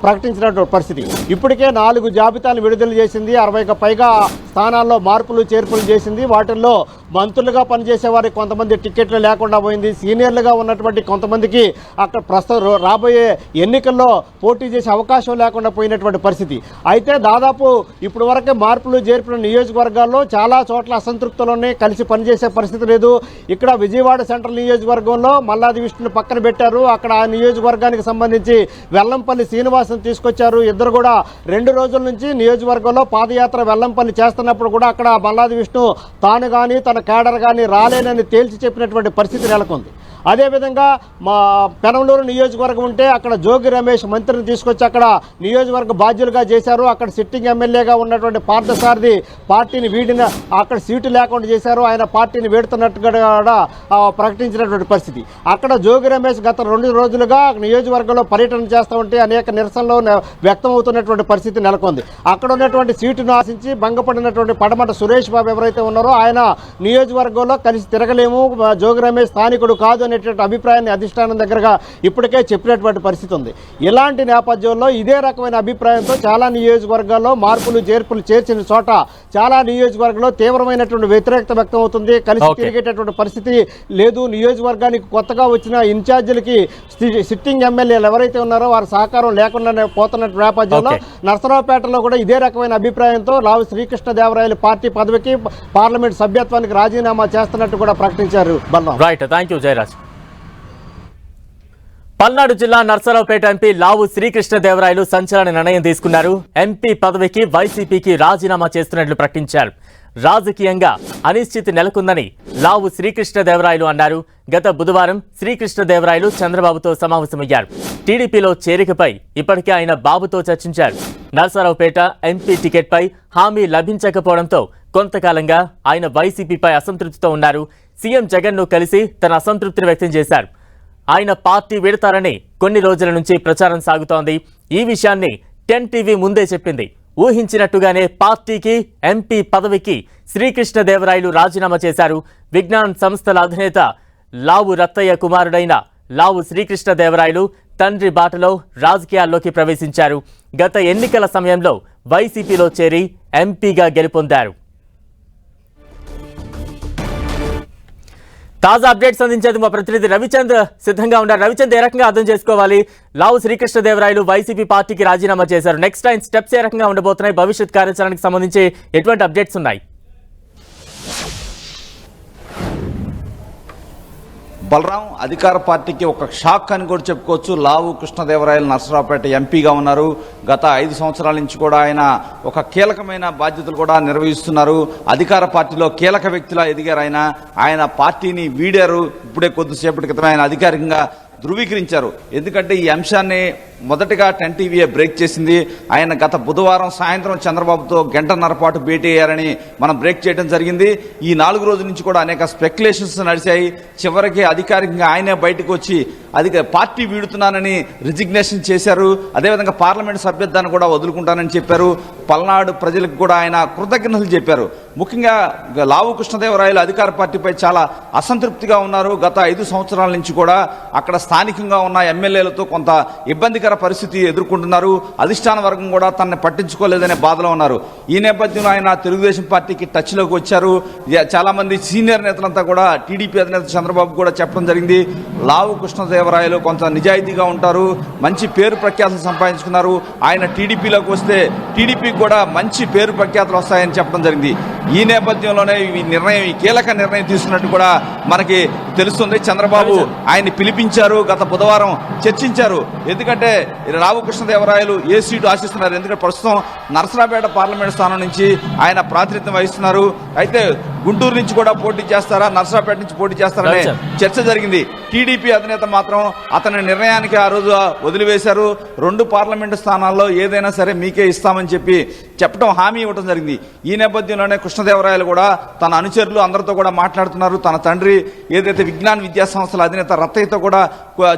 D: ప్రకటించినటువంటి పరిస్థితి. ఇప్పటికే 4 జాబితాలు విడుదల చేసింది, 60కి పైగా స్థానాల్లో మార్పులు చేర్పులు చేసింది. వాటిల్లో మంత్రులుగా పనిచేసే వారికి కొంతమంది టికెట్లు లేకుండా పోయింది, సీనియర్లుగా ఉన్నటువంటి కొంతమందికి అక్కడ ప్రస్తుతం రాబోయే ఎన్నికల్లో పోటీ చేసే అవకాశం లేకుండా పోయినటువంటి పరిస్థితి. అయితే దాదాపు ఇప్పుడు వరకే మార్పులు చేర్పుల నియోజకవర్గాల్లో చాలా చోట్ల అసంతృప్తులోనే కలిసి పనిచేసే పరిస్థితి లేదు. ఇక్కడ విజయవాడ సెంట్రల్ నియోజకవర్గంలో మల్లాది విష్ణుని పక్కన పెట్టారు, అక్కడ ఆ నియోజకవర్గానికి సంబంధించి వెల్లంపల్లి శ్రీనివాసం తీసుకొచ్చారు. ఇద్దరు కూడా 2 రోజుల నుంచి నియోజకవర్గంలో పాదయాత్ర వెల్లంపల్లి చేస్తున్నప్పుడు కూడా అక్కడ మల్లాది విష్ణు తాను కానీ తన కేడర్ కానీ రాలేనని తేల్చి చెప్పినటువంటి పరిస్థితి నెలకొంది. అదేవిధంగా మా పెనమలూరు నియోజకవర్గం ఉంటే అక్కడ జోగి రమేష్ మంత్రిని తీసుకొచ్చి అక్కడ నియోజకవర్గ బాధ్యులుగా చేశారు. అక్కడ సిట్టింగ్ ఎమ్మెల్యేగా ఉన్నటువంటి పార్థసారథి పార్టీని వీడిన అక్కడ సీటు లేకుండా చేశారు, ఆయన పార్టీని వీడుతున్నట్టుగా కూడా ప్రకటించినటువంటి పరిస్థితి. అక్కడ జోగి రమేష్ గత 2 రోజులుగా నియోజకవర్గంలో పర్యటన చేస్తూ ఉంటే అనేక నిరసనలు వ్యక్తమవుతున్నటువంటి పరిస్థితి నెలకొంది. అక్కడ ఉన్నటువంటి సీటును ఆశించి భంగపడినటువంటి పడమట సురేష్ బాబు ఎవరైతే ఉన్నారో ఆయన నియోజకవర్గంలో కలిసి తిరగలేము, జోగి రమేష్ స్థానికుడు కాదు అనేటువంటి అభిప్రాయాన్ని అధిష్టానం దగ్గరగా ఇప్పటికే చెప్పినటువంటి పరిస్థితి ఉంది. ఇలాంటి నేపథ్యంలో ఇదే రకమైన అభిప్రాయంతో చాలా నియోజకవర్గాల్లో మార్పులు చేర్పులు చేర్చిన చోట చాలా నియోజకవర్గంలో తీవ్రమైనటువంటి వ్యతిరేకత వ్యక్తం అవుతుంది. కలిసి తిరిగేటటువంటి పరిస్థితి లేదు. నియోజకవర్గానికి కొత్తగా వచ్చిన ఇన్ఛార్జీలకి సిట్టింగ్ ఎమ్మెల్యేలు ఎవరైతే ఉన్నారో వారి సహకారం లేకుండా పోతున్న నేపథ్యంలో నర్సరావుపేటలో కూడా ఇదే రకమైన అభిప్రాయంతో లావు శ్రీకృష్ణదేవరాయలు పార్టీ పదవికి పార్లమెంట్ సభ్యత్వానికి రాజీనామా చేస్తున్నట్టు కూడా ప్రకటించారు. Balaram,
B: right, thank you Jayaraj. Palnadu జిల్లా నర్సరావుపేట ఎంపీ లావు శ్రీకృష్ణదేవరాయలు సంచలన నిర్ణయం తీసుకున్నారు. ఎంపీ పదవికి వైసీపీకి రాజీనామా చేస్తున్నట్లు ప్రకటించారు. రాజకీయంగా అనిశ్చితి నెలకొందని లావు శ్రీకృష్ణదేవరాయలు అన్నారు. గత బుధవారం శ్రీకృష్ణదేవరాయలు చంద్రబాబుతో సమావేశమయ్యారు. టీడీపీలో చేరికపై ఇప్పటికే ఆయన బాబుతో చర్చించారు. నర్సరావుపేట ఎంపీ టికెట్పై హామీ లభించకపోవడంతో కొంతకాలంగా ఆయన వైసీపీపై అసంతృప్తితో ఉన్నారు. సీఎం జగన్ను కలిసి తన అసంతృప్తిని వ్యక్తం చేశారు. ఆయన పార్టీ విడతారని కొన్ని రోజుల నుంచి ప్రచారం సాగుతోంది. ఈ విషయాన్ని 10 టీవీ ముందే చెప్పింది. ఊహించినట్టుగానే పార్టీకి ఎంపీ పదవికి శ్రీకృష్ణదేవరాయలు రాజీనామా చేశారు. విజ్ఞాన్ సంస్థల అధినేత లావు రత్తయ్య కుమారుడైన లావు శ్రీకృష్ణదేవరాయలు తండ్రి బాటలో రాజకీయాల్లోకి ప్రవేశించారు. గత ఎన్నికల సమయంలో వైసీపీలో చేరి ఎంపీగా గెలుపొందారు. తాజా అప్డేట్స్ అందించేందుకు మా ప్రతినిధి రవిచంద్ సిద్ధంగా ఉన్నారు. రవిచంద్, ఏ రకంగా అర్థం చేసుకోవాలి? లావు శ్రీకృష్ణదేవరాయలు వైసీపీ పార్టీకి రాజీనామా చేశారు. నెక్స్ట్ టైం స్టెప్స్ ఏ రకంగా ఉండబోతున్నాయి? భవిష్యత్ కార్యాచరణకు సంబంధించి ఎటువంటి అప్డేట్స్ ఉన్నాయి?
E: బలరాం, అధికార పార్టీకి ఒక షాక్ అని కూడా చెప్పుకోవచ్చు. లావు కృష్ణదేవరాయలు నర్సరావుపేట ఎంపీగా ఉన్నారు. గత 5 సంవత్సరాల నుంచి కూడా ఆయన ఒక కీలకమైన బాధ్యతలు కూడా నిర్వహిస్తున్నారు. అధికార పార్టీలో కీలక వ్యక్తిలా ఎదిగారు. ఆయన పార్టీని వీడారు. ఇప్పుడే కొద్దిసేపటి క్రితం ఆయన అధికారికంగా ధృవీకరించారు. ఎందుకంటే ఈ అంశాన్ని మొదటగా 10 టీవీఏ బ్రేక్ చేసింది. ఆయన గత బుధవారం సాయంత్రం చంద్రబాబుతో 1.5 గంటల పాటు భేటీ అయ్యారని మనం బ్రేక్ చేయడం జరిగింది. ఈ 4 రోజుల నుంచి కూడా అనేక స్పెక్యులేషన్స్ నడిచాయి. చివరికి అధికారికంగా ఆయనే బయటకు వచ్చి పార్టీ వీడుతున్నానని రిజిగ్నేషన్ చేశారు. అదేవిధంగా పార్లమెంట్ సభ్యత్వాన్ని కూడా వదులుకుంటానని చెప్పారు. పల్నాడు ప్రజలకు కూడా ఆయన కృతజ్ఞతలు చెప్పారు. ముఖ్యంగా లావు కృష్ణదేవరాయలు అధికార పార్టీపై చాలా అసంతృప్తిగా ఉన్నారు. గత 5 సంవత్సరాల నుంచి కూడా అక్కడ స్థానికంగా ఉన్న ఎమ్మెల్యేలతో కొంత ఇబ్బందికర పరిస్థితి ఎదుర్కొంటున్నారు. అధిష్టాన వర్గం కూడా తనని పట్టించుకోలేదనే బాధలో ఉన్నారు. ఈ నేపథ్యంలో ఆయన తెలుగుదేశం పార్టీకి టచ్లోకి వచ్చారు. చాలా మంది సీనియర్ నేతలంతా కూడా టీడీపీ అధినేత చంద్రబాబు కూడా చెప్పడం జరిగింది. లావు కృష్ణదేవరాయలు కృష్ణదేవరాయలు కొంత నిజాయితీగా ఉంటారు, మంచి పేరు ప్రఖ్యాతులు సంపాదించుకున్నారు. ఆయన టీడీపీలోకి వస్తే టీడీపీకి కూడా మంచి పేరు ప్రఖ్యాతులు వస్తాయని చెప్పడం జరిగింది. ఈ నేపథ్యంలోనే ఈ కీలక నిర్ణయం తీసుకున్నట్టు కూడా మనకి తెలుస్తుంది. చంద్రబాబు ఆయన్ని పిలిపించారు, గత బుధవారం చర్చించారు. ఎందుకంటే రావు కృష్ణదేవరాయలు ఏ సీటు ఆశిస్తున్నారు, ఎందుకంటే ప్రస్తుతం నరసరావుపేట పార్లమెంట్ స్థానం నుంచి ఆయన ప్రాతినిధ్యం వహిస్తున్నారు. అయితే గుంటూరు నుంచి కూడా పోటీ చేస్తారా, నరసరావుపేట నుంచి పోటీ చేస్తారనే చర్చ జరిగింది. టీడీపీ అధినేత మాత్రం అతని నిర్ణయానికి ఆ రోజు వదిలివేశారు. 2 పార్లమెంటు స్థానాల్లో ఏదైనా సరే మీకే ఇస్తామని చెప్పడం హామీ ఇవ్వడం జరిగింది. ఈ నేపథ్యంలోనే కృష్ణదేవరాయలు కూడా తన అనుచరులు అందరితో కూడా మాట్లాడుతున్నారు. తన తండ్రి ఏదైతే విజ్ఞాన విద్యా సంస్థల అధినేత రత్తయ్యతో కూడా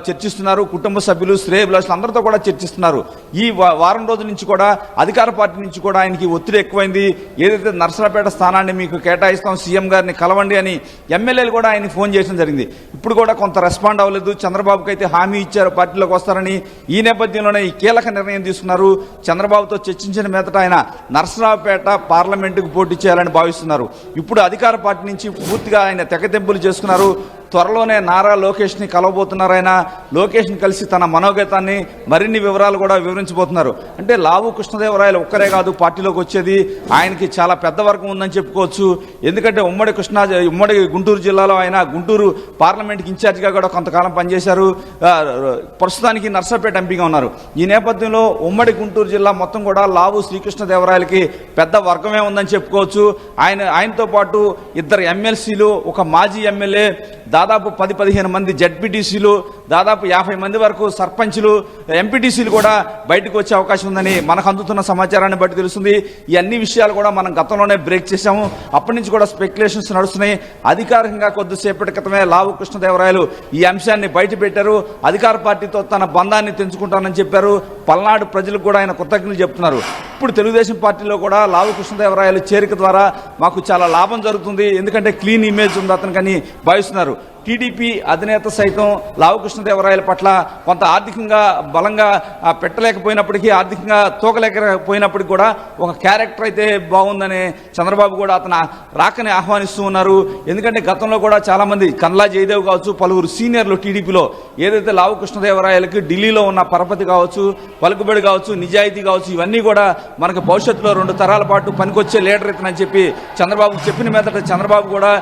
E: చర్చిస్తున్నారు. కుటుంబ సభ్యులు, శ్రేయభిలాషులు అందరితో కూడా చర్చిస్తున్నారు. ఈ వారం రోజుల నుంచి కూడా అధికార పార్టీ నుంచి కూడా ఆయనకి ఒత్తిడి ఎక్కువైంది. ఏదైతే నరసరావుపేట స్థానాన్ని మీకు కేటాయిస్తాం, సీఎం గారిని కలవండి అని ఎమ్మెల్యేలు కూడా ఆయన ఫోన్ చేయడం జరిగింది. ఇప్పుడు కూడా కొంత రెస్పాండ్ అవ్వలేదు. చంద్రబాబుకి అయితే హామీ ఇచ్చారు పార్టీలోకి వస్తారని. ఈ నేపథ్యంలోనే ఈ కీలక నిర్ణయం తీసుకున్నారు. చంద్రబాబుతో చర్చించిన మీదట ఆయన నరసరావుపేట పార్లమెంటుకు పోటీ చేయాలని భావిస్తున్నారు. ఇప్పుడు అధికార పార్టీ నుంచి పూర్తిగా ఆయన తెగతెంపులు చేసుకున్నారు. త్వరలోనే నారా లోకేష్ని కలవబోతున్నారు. ఆయన లోకేష్ని కలిసి తన మనోగతాన్ని మరిన్ని వివరాలు కూడా వివరించబోతున్నారు. అంటే లావు కృష్ణదేవరాయలు ఒక్కరే కాదు పార్టీలోకి వచ్చేది, ఆయనకి చాలా పెద్ద వర్గం ఉందని చెప్పుకోవచ్చు. ఎందుకంటే ఉమ్మడి గుంటూరు జిల్లాలో ఆయన గుంటూరు పార్లమెంట్కి ఇన్ఛార్జిగా కూడా కొంతకాలం పనిచేశారు. ప్రస్తుతానికి నర్సరావుపేట ఎంపీగా ఉన్నారు. ఈ నేపథ్యంలో ఉమ్మడి గుంటూరు జిల్లా మొత్తం కూడా లావు శ్రీకృష్ణదేవరాయలకి పెద్ద వర్గమే ఉందని చెప్పుకోవచ్చు. ఆయనతో పాటు 2 ఎమ్మెల్సీలు, ఒక మాజీ ఎమ్మెల్యే, దాదాపు 10-15 మంది జడ్పీటీసీలు, దాదాపు 50 మంది వరకు సర్పంచ్లు, ఎంపీటీసీలు కూడా బయటకు వచ్చే అవకాశం ఉందని మనకు అందుతున్న సమాచారాన్ని బట్టి తెలుస్తుంది. ఈ అన్ని విషయాలు కూడా మనం గతంలోనే బ్రేక్ చేశాము. అప్పటి నుంచి కూడా స్పెక్యులేషన్స్ నడుస్తున్నాయి. అధికారికంగా కొద్దిసేపటి క్రితమే లావు కృష్ణదేవరాయలు ఈ అంశాన్ని బయట పెట్టారు. అధికార పార్టీతో తన బంధాన్ని తెంచుకుంటానని చెప్పారు. పల్నాడు ప్రజలకు కూడా ఆయన కృతజ్ఞతలు చెప్తున్నారు. ఇప్పుడు తెలుగుదేశం పార్టీలో కూడా లావు కృష్ణదేవరాయలు చేరిక ద్వారా మాకు చాలా లాభం జరుగుతుంది, ఎందుకంటే క్లీన్ ఇమేజ్ ఉంది అతనికని భావిస్తున్నారు. టీడీపీ అధినేత సైతం లావు కృష్ణదేవరాయల పట్ల కొంత ఆర్థికంగా బలంగా పెట్టలేకపోయినప్పటికీ, ఆర్థికంగా తోకలేకపోయినప్పటికీ కూడా ఒక క్యారెక్టర్ అయితే బాగుందని చంద్రబాబు కూడా అతను రాకని ఆహ్వానిస్తూ ఉన్నారు. ఎందుకంటే గతంలో కూడా చాలా మంది, కన్లా జయదేవ్ కావచ్చు, పలువురు సీనియర్లు టీడీపీలో ఏదైతే లావు కృష్ణదేవరాయలకి ఢిల్లీలో ఉన్న పరపతి కావచ్చు, పలుకుబడి కావచ్చు, నిజాయితీ కావచ్చు, ఇవన్నీ కూడా మనకు భవిష్యత్తులో 2 తరాల పాటు పనికొచ్చే లీడర్ ఇతనని చెప్పి చంద్రబాబు చెప్పిన మీదట చంద్రబాబు కూడా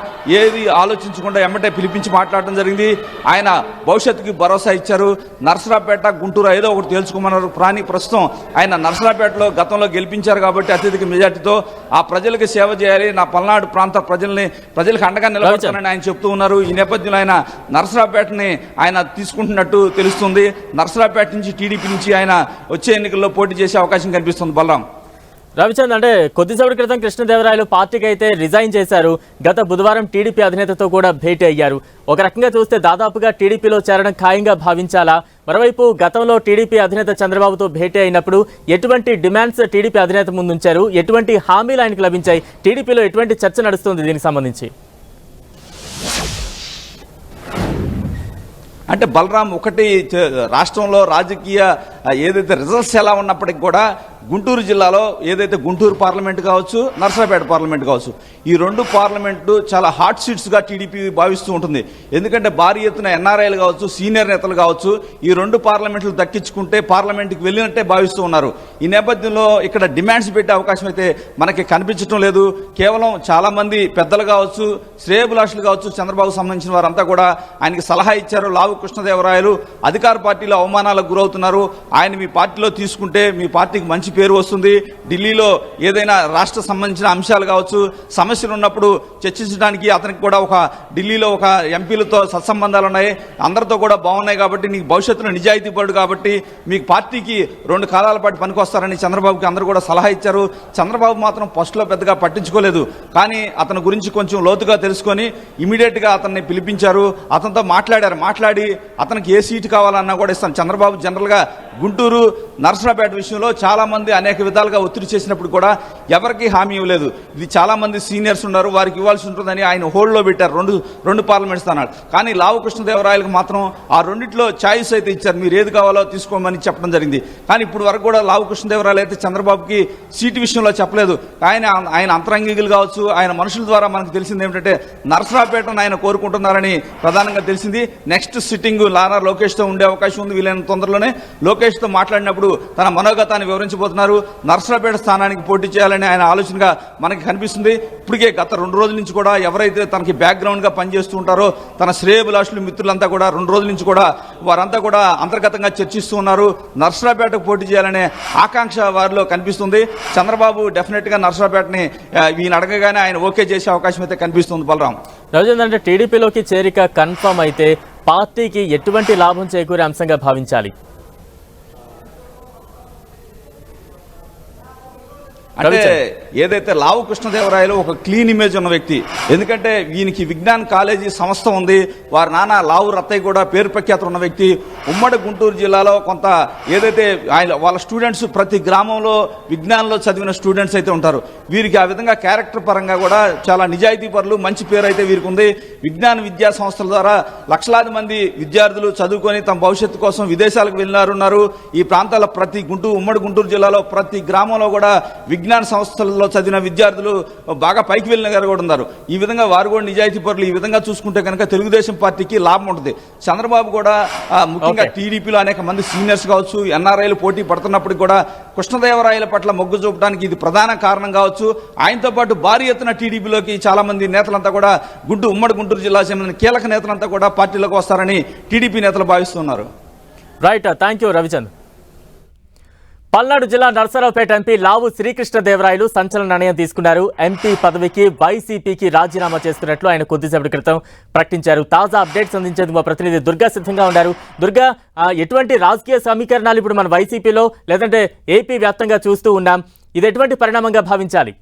E: ఏది ఆలోచించకుండా ఎమ్మటే పిలిపించి మాట్లాడడం జరిగింది. ఆయన భవిష్యత్తుకి భరోసా ఇచ్చారు. నరసరావుపేట, గుంటూరు ఏదో ఒకటి తేల్చుకోమన్నారు. ప్రస్తుతం ఆయన నరసరావుపేటలో గతంలో గెలిపించారు కాబట్టి అత్యధిక మెజార్టీతో ఆ ప్రజలకు సేవ చేయాలి, నా పల్నాడు ప్రాంత ప్రజలకు అండగా నిలబడతానని ఆయన చెప్తూ ఉన్నారు. ఈ నేపథ్యంలో ఆయన నరసరావుపేటని ఆయన తీసుకుంటున్నట్టు తెలుస్తుంది. నరసరావుపేట నుంచి టీడీపీ నుంచి ఆయన వచ్చే ఎన్నికల్లో పోటీ చేసే అవకాశం కనిపిస్తుంది. బలరాం,
B: రవిచంద్, అంటే కొద్దిసేపటి క్రితం కృష్ణదేవరాయలు పార్టీకి అయితే రిజైన్ చేశారు. గత బుధవారం టీడీపీ అధినేతతో కూడా భేటీ అయ్యారు. ఒక రకంగా చూస్తే దాదాపుగా టీడీపీలో చేరడం ఖాయంగా భావించాలా? మరోవైపు గతంలో టీడీపీ అధినేత చంద్రబాబుతో భేటీ అయినప్పుడు ఎటువంటి డిమాండ్స్ టీడీపీ అధినేత ముందుంచారు, ఎటువంటి హామీలు ఆయనకు లభించాయి, టీడీపీలో ఎటువంటి చర్చ నడుస్తుంది దీనికి సంబంధించి?
E: అంటే బలరాం, ఒకటి రాష్ట్రంలో రాజకీయ ఏదైతే రిజల్ట్స్ ఎలా ఉన్నప్పటికీ కూడా గుంటూరు జిల్లాలో ఏదైతే గుంటూరు పార్లమెంట్ కావచ్చు, నరసరావుపేట పార్లమెంట్ కావచ్చు, ఈ 2 పార్లమెంట్లు చాలా హాట్ సీట్స్గా టీడీపీ భావిస్తూ ఉంటుంది. ఎందుకంటే భారీ ఎత్తున ఎన్ఆర్ఐలు కావచ్చు, సీనియర్ నేతలు కావచ్చు, ఈ 2 పార్లమెంట్లు దక్కించుకుంటే పార్లమెంట్కి వెళ్ళినట్టే భావిస్తూ ఉన్నారు. ఈ నేపథ్యంలో ఇక్కడ డిమాండ్స్ పెట్టే అవకాశం అయితే మనకి కనిపించడం లేదు. కేవలం చాలా మంది పెద్దలు కావచ్చు, శ్రేయభిలాషులు కావచ్చు, చంద్రబాబు సంబంధించిన వారంతా కూడా ఆయనకి సలహా ఇచ్చారు. లావు కృష్ణదేవరాయలు అధికార పార్టీలో అవమానాలకు గురవుతున్నారు, ఆయన మీ పార్టీలో తీసుకుంటే మీ పార్టీకి మంచి పేరు వస్తుంది, ఢిల్లీలో ఏదైనా రాష్ట్ర సంబంధించిన అంశాలు కావచ్చు, సమస్యలు ఉన్నప్పుడు చర్చించడానికి అతనికి కూడా ఒక ఢిల్లీలో ఒక ఎంపీలతో సత్సంబంధాలు ఉన్నాయి, అందరితో కూడా బాగున్నాయి కాబట్టి నీకు భవిష్యత్తులో నిజాయితీ పడు కాబట్టి మీకు పార్టీకి 2 కాలాల పాటు పనికొస్తారని చంద్రబాబుకి అందరూ కూడా సలహా ఇచ్చారు. చంద్రబాబు మాత్రం ఫస్ట్లో పెద్దగా పట్టించుకోలేదు. కానీ అతని గురించి కొంచెం లోతుగా తెలుసుకొని ఇమీడియట్గా అతన్ని పిలిపించారు, అతనితో మాట్లాడి అతనికి ఏ సీటు కావాలన్నా కూడా ఇస్తాను. చంద్రబాబు జనరల్గా గుంటూరు, నరసరావుపేట విషయంలో చాలా మంది మంది అనేక విధాలుగా ఒత్తిడి చేసినప్పుడు కూడా ఎవరికి హామీ ఇవ్వలేదు. ఇది చాలా మంది సీనియర్స్ ఉన్నారు, వారికి ఇవ్వాల్సి ఉంటుందని ఆయన హోల్డ్లో పెట్టారు రెండు పార్లమెంట్ స్థానాలు. కానీ లావు కృష్ణదేవరాయలకు మాత్రం ఆ రెండిట్లో ఛాయిస్ అయితే ఇచ్చారు, మీరు ఏది కావాలో తీసుకోమని చెప్పడం జరిగింది. కానీ ఇప్పుడు వరకు కూడా లావు కృష్ణదేవరాయలు అయితే చంద్రబాబుకి సీటు విషయంలో చెప్పలేదు. ఆయన అంతరంగికులు కావచ్చు, ఆయన మనుషుల ద్వారా మనకు తెలిసింది ఏమిటంటే నరసరావుపేటను ఆయన కోరుకుంటున్నారని ప్రధానంగా తెలిసింది. నెక్స్ట్ సిట్టింగ్ నారా లోకేష్తో ఉండే అవకాశం ఉంది. వీలైన తొందరలోనే లోకేష్తో మాట్లాడినప్పుడు తన మనోగతాన్ని వివరించబోతున్నారు. నరసరావుపేట స్థానానికి పోటీ చేయాలని ఆయన ఆలోచనగా మనకి కనిపిస్తుంది. ఇప్పటికే గత 2 రోజుల నుంచి కూడా ఎవరైతే తనకి బ్యాక్గ్రౌండ్ గా పనిచేస్తూ ఉంటారో తన శ్రేయభిలాషులు మిత్రులంతా కూడా 2 రోజుల నుంచి కూడా వారంతా కూడా అంతర్గతంగా చర్చిస్తూ ఉన్నారు. నరసరావుపేటకు పోటీ చేయాలనే ఆకాంక్ష వారిలో కనిపిస్తుంది. చంద్రబాబు డెఫినెట్ గా నరసరావుపేటని ఈయన అడగగానే ఆయన ఓకే చేసే అవకాశం అయితే కనిపిస్తుంది. బలరాం,
B: రవిచంద్ర, టీడీపీలోకి చేరిక కన్ఫర్మ్ అయితే పార్టీకి ఎటువంటి లాభం చేకూరే అంశంగా భావించాలి?
E: అంటే ఏదైతే లావు కృష్ణదేవరాయలు ఒక క్లీన్ ఇమేజ్ ఉన్న వ్యక్తి. ఎందుకంటే ఈయనకి విజ్ఞాన్ కాలేజీ సంస్థ ఉంది, వారి నాన్న లావు రత్తయ్య కూడా పేరు ప్రఖ్యాతులు ఉన్న వ్యక్తి. ఉమ్మడి గుంటూరు జిల్లాలో కొంత ఏదైతే వాళ్ళ స్టూడెంట్స్ ప్రతి గ్రామంలో విజ్ఞానంలో చదివిన స్టూడెంట్స్ అయితే ఉంటారు. వీరికి ఆ విధంగా క్యారెక్టర్ పరంగా కూడా చాలా నిజాయితీ పరులు, మంచి పేరు అయితే వీరికి ఉంది. విజ్ఞాన విద్యా సంస్థల ద్వారా లక్షలాది మంది విద్యార్థులు చదువుకొని తమ భవిష్యత్తు కోసం విదేశాలకు వెళ్ళినారున్నారు. ఈ ప్రాంతాల ఉమ్మడి గుంటూరు జిల్లాలో ప్రతి గ్రామంలో కూడా విజ్ఞాన సంస్థలలో చదివిన విద్యార్థులు బాగా పైకి వెళ్ళిన గారు కూడా ఉన్నారు. ఈ విధంగా వారు కూడా నిజాయితీ పరులు. ఈ విధంగా చూసుకుంటే కనుక తెలుగుదేశం పార్టీకి లాభం ఉంటుంది. చంద్రబాబు కూడా ముఖ్యంగా టీడీపీలో అనేక మంది సీనియర్స్ కావచ్చు, ఎన్ఆర్ఐలు పోటీ పడుతున్నప్పటికీ కూడా కృష్ణదేవరాయల పట్ల మొగ్గు చూపడానికి ఇది ప్రధాన కారణం కావచ్చు. ఆయనతో పాటు భారీ ఎత్తున టీడీపీలోకి చాలా మంది నేతలంతా కూడా ఉమ్మడి గుంటూరు జిల్లా చెందిన కీలక నేతలంతా కూడా పార్టీలోకి వస్తారని టీడీపీ నేతలు భావిస్తున్నారు.
B: Right, thank you Ravichandra. Palnadu జిల్లా నరసరావుపేట ఎంపీ లావు శ్రీకృష్ణదేవరాయలు సంచలన నిర్ణయం తీసుకున్నారు. ఎంపీ పదవికి వైసీపీకి రాజీనామా చేస్తున్నట్లు ఆయన కొద్దిసేపటి క్రితం ప్రకటించారు. తాజా అప్డేట్స్ అందించేందుకు మా ప్రతినిధి దుర్గా సిద్ధంగా ఉన్నారు. దుర్గా, ఎటువంటి రాజకీయ సమీకరణాలు ఇప్పుడు మన వైసీపీలో లేదంటే ఏపీ వ్యాప్తంగా చూస్తూ ఉన్నాం, ఇది ఎటువంటి పరిణామంగా భావించాలి?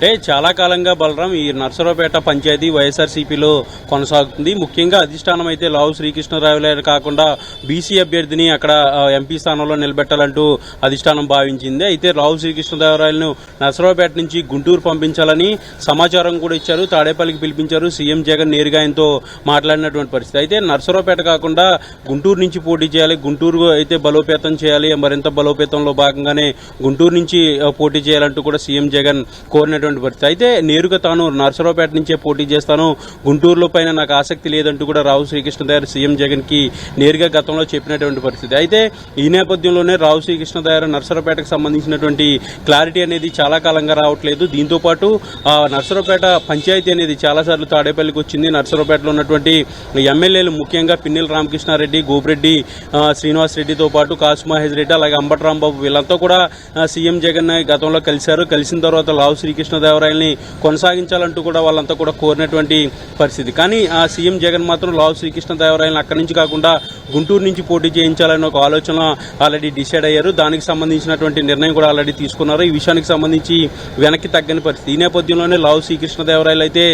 F: అంటే చాలా కాలంగా బలరాం ఈ నరసరావుపేట పంచాయతీ వైఎస్ఆర్సీపీలో కొనసాగుతుంది. ముఖ్యంగా అధిష్టానం అయితే లావు శ్రీకృష్ణదేవరాయలు కాకుండా బీసీ అభ్యర్థిని అక్కడ ఎంపీ స్థానంలో నిలబెట్టాలంటూ అధిష్టానం భావించింది. అయితే లావు శ్రీకృష్ణదేవరాయలను నరసరావుపేట నుంచి గుంటూరు పంపించాలని సమాచారం కూడా ఇచ్చారు. తాడేపల్లికి పిలిపించారు. సీఎం జగన్ నేరుగా ఆయనతో మాట్లాడినటువంటి పరిస్థితి. అయితే నరసరావుపేట కాకుండా గుంటూరు నుంచి పోటీ చేయాలి, గుంటూరు అయితే బలోపేతం చేయాలి, మరింత బలోపేతంలో భాగంగానే గుంటూరు నుంచి పోటీ చేయాలంటూ కూడా సీఎం జగన్ కోరినటువంటి పరిస్థితి. అయితే నేరుగా తాను నరసరావుపేట నుంచే పోటీ చేస్తాను, గుంటూరులో పైన నాకు ఆసక్తి లేదంటూ కూడా రావు శ్రీకృష్ణదేవరాయలు సీఎం జగన్ కి నేరుగా గతంలో చెప్పినటువంటి పరిస్థితి. అయితే ఈ నేపథ్యంలోనే రావు శ్రీకృష్ణదేవరాయలు నరసరావుపేటకు సంబంధించినటువంటి క్లారిటీ అనేది చాలా కాలంగా రావట్లేదు. దీంతో పాటు నరసరావుపేట పంచాయతీ అనేది చాలాసార్లు తాడేపల్లికి వచ్చింది. నరసరావుపేటలో ఉన్నటువంటి ఎమ్మెల్యేలు ముఖ్యంగా పిన్నెల రామకృష్ణారెడ్డి, గోపిరెడ్డి శ్రీనివాస్ రెడ్డితో పాటు కాసు మహేష్ రెడ్డి, అలాగే అంబట్రాంబాబు వీళ్ళంతా కూడా సీఎం జగన్ గతంలో కలిశారు. కలిసిన తర్వాత లావు శ్రీకృష్ణదేవరాయల్ని కొనసాగించాలంటూ కూడా వాళ్ళంతా కూడా కోరినటువంటి పరిస్థితి. కానీ ఆ సీఎం జగన్ మాత్రం లావు శ్రీకృష్ణదేవరాయలను అక్కడి నుంచి కాకుండా గుంటూరు నుంచి పోటీ చేయించాలని ఒక ఆలోచన ఆల్రెడీ డిసైడ్ అయ్యారు. దానికి సంబంధించినటువంటి నిర్ణయం కూడా ఆల్రెడీ తీసుకున్నారు. ఈ విషయానికి సంబంధించి వెనక్కి తగ్గని పరిస్థితి. ఈ నేపథ్యంలోనే లావు శ్రీకృష్ణదేవరాయలు అయితే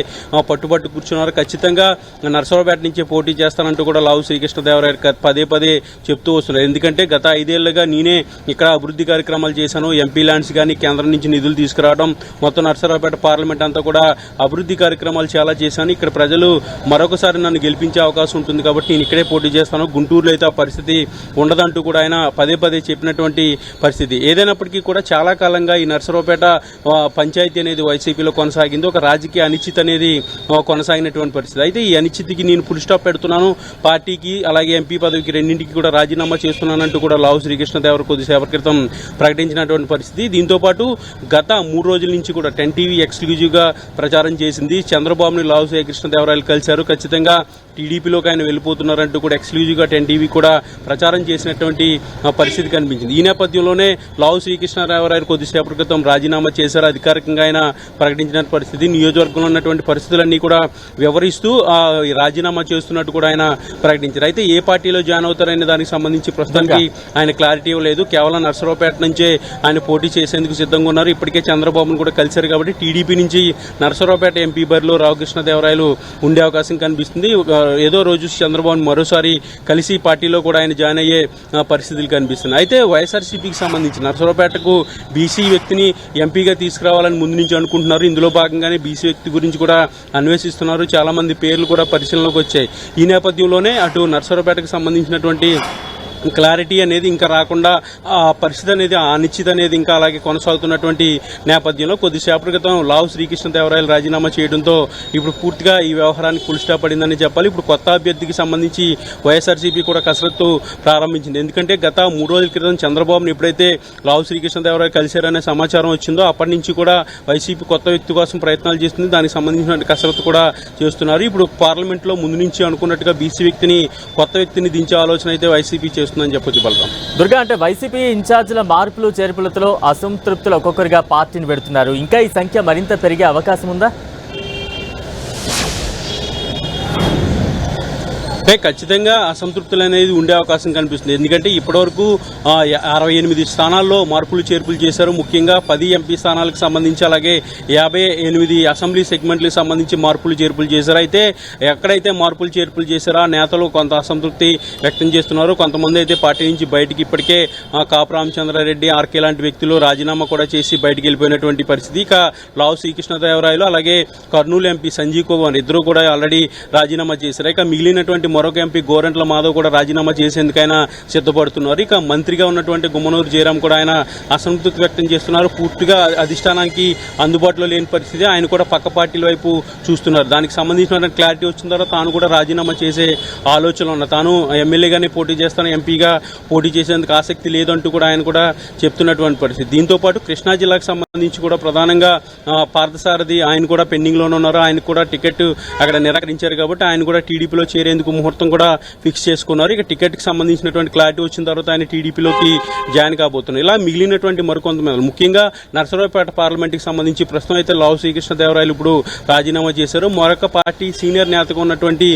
F: పట్టుబట్టు కూర్చున్నారు. ఖచ్చితంగా నరసరావుపేట నుంచే పోటీ చేస్తానంటూ కూడా లావు శ్రీకృష్ణదేవరాయలు పదే చెప్తూ వస్తున్నారు. ఎందుకంటే గత 5 ఏళ్లుగా నేనే ఇక్కడ అభివృద్ధి కార్యక్రమాలు చేశాను, ఎంపీ ల్యాండ్స్ కానీ కేంద్రం నుంచి నిధులు తీసుకురావడం, మొత్తం నరసరావుపేట పార్లమెంట్ అంతా కూడా అభివృద్ధి కార్యక్రమాలు చాలా చేశాను. ఇక్కడ ప్రజలు మరొకసారి నన్ను గెలిపించే అవకాశం ఉంటుంది కాబట్టి నేను ఇక్కడే పోటీ చేస్తాను, గుంటూరులో అయితే ఆ పరిస్థితి ఉండదంటూ కూడా ఆయన పదే చెప్పినటువంటి పరిస్థితి. ఏదైనప్పటికీ కూడా చాలా కాలంగా ఈ నరసరావుపేట పంచాయతీ అనేది వైసీపీలో కొనసాగింది. ఒక రాజకీయ అనిశ్చితి అనేది కొనసాగినటువంటి పరిస్థితి. అయితే ఈ అనిశ్చితికి నేను ఫుల్ స్టాప్ పెడుతున్నాను, పార్టీకి అలాగే ఎంపీ పదవికి రెండింటికి కూడా రాజీనామా చేస్తున్నానంటూ కూడా లావు శ్రీకృష్ణదేవరాయలు కొద్దిసేపటి క్రితం ప్రకటించినటువంటి పరిస్థితి. దీంతో పాటు గత 3 రోజుల నుంచి కూడా 10 టీవీ ఎక్స్క్లూజివ్ గా ప్రచారం చేసింది. చంద్రబాబుని లావు శ్రీకృష్ణదేవరాయలు కలిశారు, ఖచ్చితంగా టీడీపీలోకి ఆయన వెళ్ళిపోతున్నారంటూ కూడా ఎక్స్క్లూజివ్ గా 10 టీవీ కూడా ప్రచారం చేసినటువంటి పరిస్థితి కనిపించింది. ఈ నేపథ్యంలోనే లావు శ్రీకృష్ణదేవరాయలు కొద్దిసేపటి క్రితం రాజీనామా చేశారు. అధికారికంగా ఆయన ప్రకటించిన పరిస్థితి. నియోజకవర్గంలో ఉన్నటువంటి పరిస్థితులన్నీ కూడా వివరిస్తూ రాజీనామా చేస్తున్నట్టు కూడా ఆయన ప్రకటించారు. అయితే ఏ పార్టీలో జాయిన్ అవుతారనే దానికి సంబంధించి ప్రస్తుతానికి ఆయన క్లారిటీ ఇవ్వలేదు. కేవలం నరసరావుపేట నుంచే ఆయన పోటీ చేసేందుకు సిద్ధంగా ఉన్నారు. ఇప్పటికే చంద్రబాబును కూడా కలిశారు కాబట్టి టీడీపీ నుంచి నరసరావుపేట ఎంపీ బరిలో రావు కృష్ణదేవరాయలు ఉండే అవకాశం కనిపిస్తుంది. ఏదో రోజు చంద్రబాబు మరోసారి కలిసి పార్టీలో కూడా ఆయన జాయిన్ అయ్యే పరిస్థితులు కనిపిస్తున్నాయి. అయితే వైఎస్ఆర్సీపీకి సంబంధించి నర్సరావుపేటకు బీసీ వ్యక్తిని ఎంపీగా తీసుకురావాలని ముందు నుంచి అనుకుంటున్నారు. ఇందులో భాగంగానే బీసీ వ్యక్తి గురించి కూడా అన్వేషిస్తున్నారు. చాలా మంది పేర్లు కూడా పరిశీలనలోకి వచ్చాయి. ఈ నేపథ్యంలోనే అటు నర్సరావుపేటకు సంబంధించినటువంటి క్లారిటీ అనేది ఇంకా రాకుండా ఆ పరిస్థితి అనేది ఆ అనిశ్చితి అనేది ఇంకా అలాగే కొనసాగుతున్నటువంటి నేపథ్యంలో కొద్దిసేపటి క్రితం లావు శ్రీకృష్ణదేవరాయలు రాజీనామా చేయడంతో ఇప్పుడు పూర్తిగా ఈ వ్యవహారానికి ఫుల్ స్టాప్ పడిందని చెప్పాలి. ఇప్పుడు కొత్త అభ్యర్థికి సంబంధించి వైఎస్ఆర్సీపీ కూడా కసరత్తు ప్రారంభించింది. ఎందుకంటే గత 3 రోజుల క్రితం చంద్రబాబును ఎప్పుడైతే లావు శ్రీకృష్ణదేవరాయలు కలిశారనే సమాచారం వచ్చిందో అప్పటి నుంచి కూడా వైసీపీ కొత్త వ్యక్తి కోసం ప్రయత్నాలు చేస్తుంది. దానికి సంబంధించిన కసరత్తు కూడా చేస్తున్నారు. ఇప్పుడు పార్లమెంట్లో ముందు నుంచి అనుకున్నట్టుగా బీసీ వ్యక్తిని కొత్త వ్యక్తిని దించే ఆలోచన అయితే వైసీపీ చేస్తుందని చెప్పొచ్చు. బలరాం,
B: దుర్గా, అంటే వైసీపీ ఇన్ఛార్జీల మార్పులు చేర్పులతో అసంతృప్తులు ఒక్కొక్కరిగా పార్టీని పెడుతున్నారు. ఇంకా ఈ సంఖ్య మరింత పెరిగే అవకాశం ఉందా?
F: అంటే ఖచ్చితంగా అసంతృప్తులు అనేది ఉండే అవకాశం కనిపిస్తుంది. ఎందుకంటే ఇప్పటివరకు 68 స్థానాల్లో మార్పులు చేర్పులు చేశారు. ముఖ్యంగా 10 ఎంపీ స్థానాలకు సంబంధించి అలాగే 58 అసెంబ్లీ సెగ్మెంట్లకు సంబంధించి మార్పులు చేర్పులు చేశారు. అయితే ఎక్కడైతే మార్పులు చేర్పులు చేశారో ఆ నేతలు కొంత అసంతృప్తి వ్యక్తం చేస్తున్నారు. కొంతమంది అయితే పార్టీ నుంచి బయటికి ఇప్పటికే కాపు రామచంద్రారెడ్డి, ఆర్కే లాంటి వ్యక్తులు రాజీనామా కూడా చేసి బయటికి వెళ్ళిపోయినటువంటి పరిస్థితి. ఇక లావు శ్రీకృష్ణదేవరాయలు అలాగే కర్నూలు ఎంపీ సంజీవ్ కుమార్ ఇద్దరు కూడా ఆల్రెడీ రాజీనామా చేశారు. ఇక మిగిలినటువంటి మరొక ఎంపీ గోరంట్ల మాధవ్ కూడా రాజీనామా చేసేందుకైనా సిద్ధపడుతున్నారు. ఇక మంత్రిగా ఉన్నటువంటి గుమ్మనూరు జయరాం కూడా ఆయన అసంతృప్తి వ్యక్తం చేస్తున్నారు. పూర్తిగా అధిష్టానానికి అందుబాటులో లేని పరిస్థితి. ఆయన కూడా పక్క పార్టీల వైపు చూస్తున్నారు. దానికి సంబంధించిన క్లారిటీ వచ్చిన తర్వాత తాను కూడా రాజీనామా చేసే ఆలోచన ఉన్న తాను ఎమ్మెల్యేగానే పోటీ చేస్తాను, ఎంపీగా పోటీ చేసేందుకు ఆసక్తి లేదంటూ కూడా ఆయన కూడా చెప్తున్నటువంటి పరిస్థితి. దీంతో పాటు కృష్ణా జిల్లాకు సంబంధించి కూడా ప్రధానంగా పార్థసారథి ఆయన కూడా పెండింగ్ లోనే ఉన్నారు. ఆయన కూడా టికెట్ అక్కడ నిరాకరించారు కాబట్టి ఆయన కూడా టీడీపీలో చేరేందుకు ముహూర్తం కూడా ఫిక్స్ చేసుకున్నారు. ఇక టికెట్ కి సంబంధించినటువంటి క్లారిటీ వచ్చిన తర్వాత ఆయన టీడీపీలోకి జాయిన్ కాబోతున్నారు. ఇలా మిగిలినటువంటి మరికొంతమంది ముఖ్యంగా నర్సరావుపేట పార్లమెంట్ కి సంబంధించి ప్రస్తుతం అయితే లావు శ్రీకృష్ణదేవరాయలు ఇప్పుడు రాజీనామా చేశారు. మరొక పార్టీ సీనియర్ నేతగా ఉన్నటువంటి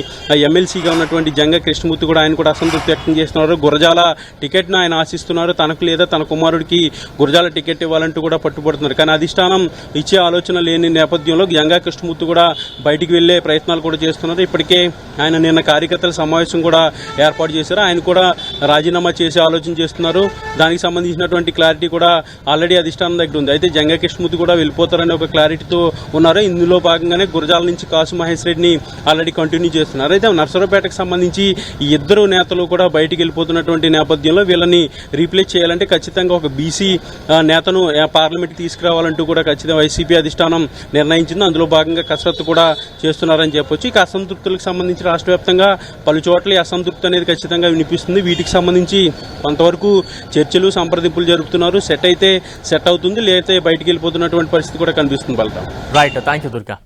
F: ఎమ్మెల్సీగా ఉన్నటువంటి జంగ కృష్ణమూర్తి కూడా ఆయన కూడా అసంతృప్తి వ్యక్తం చేస్తున్నారు. గురజాల టికెట్ ను ఆయన ఆశిస్తున్నారు. తనకు లేదా తన కుమారుడికి గురజాల టికెట్ ఇవ్వాలంటూ కూడా పట్టుబడుతున్నారు. కానీ అధిష్టానం ఇచ్చే ఆలోచన లేని నేపథ్యంలో జంగా కృష్ణమూర్తి కూడా బయటికి వెళ్లే ప్రయత్నాలు కూడా చేస్తున్నారు. ఇప్పటికే ఆయన నిన్న కార్యకర్తల సమావేశం కూడా ఏర్పాటు చేశారు. ఆయన కూడా రాజీనామా చేసే ఆలోచన చేస్తున్నారు. దానికి సంబంధించినటువంటి క్లారిటీ కూడా ఆల్రెడీ అధిష్టానం దగ్గర ఉంది. అయితే జంగా కృష్ణమూర్తి కూడా వెళ్ళిపోతారనే ఒక క్లారిటీతో ఉన్నారు. ఇందులో భాగంగానే గురజాల నుంచి కాసు మహేష్ రెడ్డిని ఆల్రెడీ కంటిన్యూ చేస్తున్నారు. అయితే నర్సరావుపేటకు సంబంధించి ఈ ఇద్దరు నేతలు కూడా బయటికి వెళ్ళిపోతున్నటువంటి నేపథ్యంలో వీళ్ళని రీప్లేస్ చేయాలంటే ఖచ్చితంగా ఒక బీసీ నేతను పార్లమెంట్కి తీసుకురావాలంటూ కూడా ఖచ్చితంగా వైసీపీ అధిష్టానం నిర్ణయించింది. అందులో భాగంగా కసరత్తు కూడా చేస్తున్నారని చెప్పొచ్చు. ఇక అసంతృప్తులకు సంబంధించి రాష్ట్ర వ్యాప్తంగా పలు చోట్ల అసంతృప్తి అనేది ఖచ్చితంగా వినిపిస్తుంది. వీటికి సంబంధించి కొంతవరకు చర్చలు సంప్రదింపులు జరుపుతున్నారు. సెట్ అయితే సెట్ అవుతుంది, లేకపోతే బయటికి వెళ్ళిపోతున్నటువంటి పరిస్థితి కూడా కనిపిస్తుంది. Balaram,
B: right, thank you Durga.